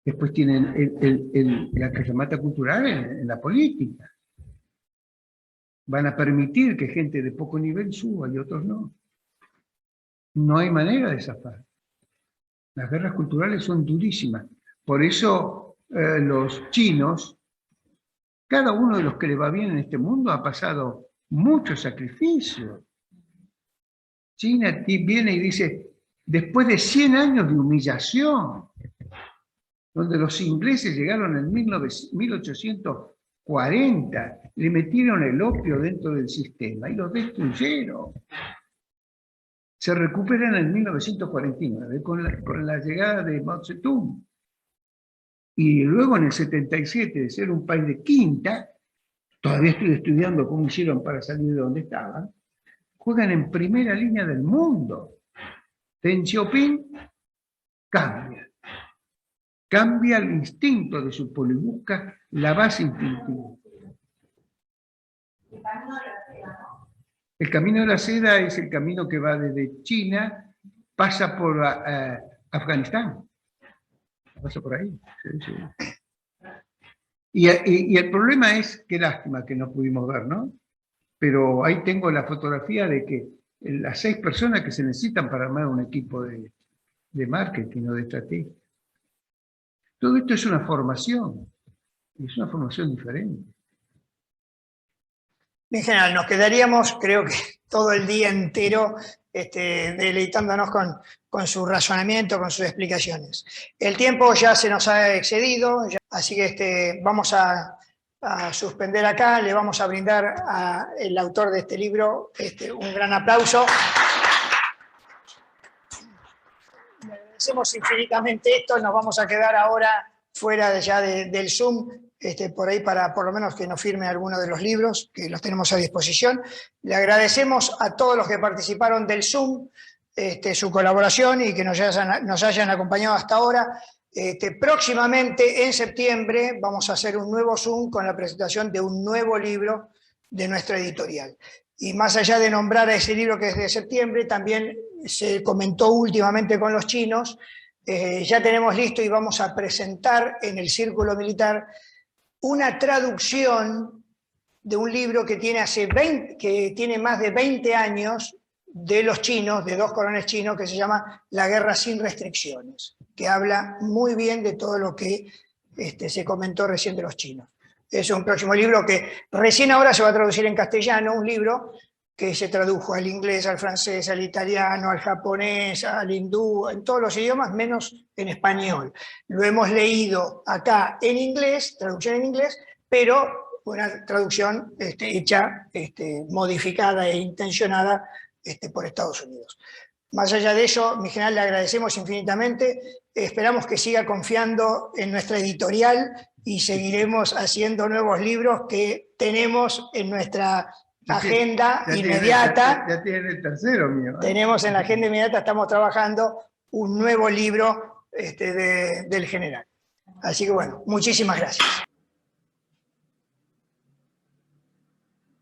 Speaker 2: Después tienen la casamata cultural en la política. Van a permitir que gente de poco nivel suba y otros no. No hay manera de zafar. Las guerras culturales son durísimas. Por eso los chinos, cada uno de los que le va bien en este mundo ha pasado muchos sacrificios. China viene y dice, después de 100 años de humillación, donde los ingleses llegaron en 1840, le metieron el opio dentro del sistema y los destruyeron. Se recuperan en 1949 con la llegada de Mao Zedong. Y luego en el 77, de ser un país de quinta, todavía estoy estudiando cómo hicieron para salir de donde estaban, juegan en primera línea del mundo. Deng Xiaoping cambia el instinto de su pueblo y busca la base instintiva. El camino de la seda es el camino que va desde China, pasa por Afganistán. Pasa por ahí. Sí, sí. Y el problema es, qué lástima que no pudimos ver, ¿no? Pero ahí tengo la fotografía de que las 6 personas que se necesitan para armar un equipo de marketing o de estrategia. Todo esto es una formación diferente.
Speaker 1: En general, nos quedaríamos, creo que todo el día entero deleitándonos con su razonamiento, con sus explicaciones. El tiempo ya se nos ha excedido, así que vamos a suspender acá, le vamos a brindar al autor de este libro un gran aplauso. Le agradecemos infinitamente esto, nos vamos a quedar ahora fuera del Zoom, por ahí para por lo menos que nos firme alguno de los libros, que los tenemos a disposición. Le agradecemos a todos los que participaron del Zoom, su colaboración y que nos hayan acompañado hasta ahora. Próximamente, en septiembre, vamos a hacer un nuevo Zoom con la presentación de un nuevo libro de nuestra editorial. Y más allá de nombrar a ese libro que es de septiembre, también se comentó últimamente con los chinos, ya tenemos listo y vamos a presentar en el Círculo Militar una traducción de un libro que tiene más de 20 años de los chinos, de 2 coroneles chinos, que se llama La guerra sin restricciones, que habla muy bien de todo lo que se comentó recién de los chinos. Es un próximo libro que recién ahora se va a traducir en castellano, un libro que se tradujo al inglés, al francés, al italiano, al japonés, al hindú, en todos los idiomas, menos en español. Lo hemos leído acá en inglés, traducción en inglés, pero una traducción hecha, modificada e intencionada por Estados Unidos. Más allá de eso, mi general, le agradecemos infinitamente, esperamos que siga confiando en nuestra editorial y seguiremos haciendo nuevos libros que tenemos en nuestra agenda inmediata.
Speaker 2: Ya tiene el tercero mío.
Speaker 1: Tenemos en la agenda inmediata, estamos trabajando un nuevo libro del general. Así que bueno, muchísimas gracias.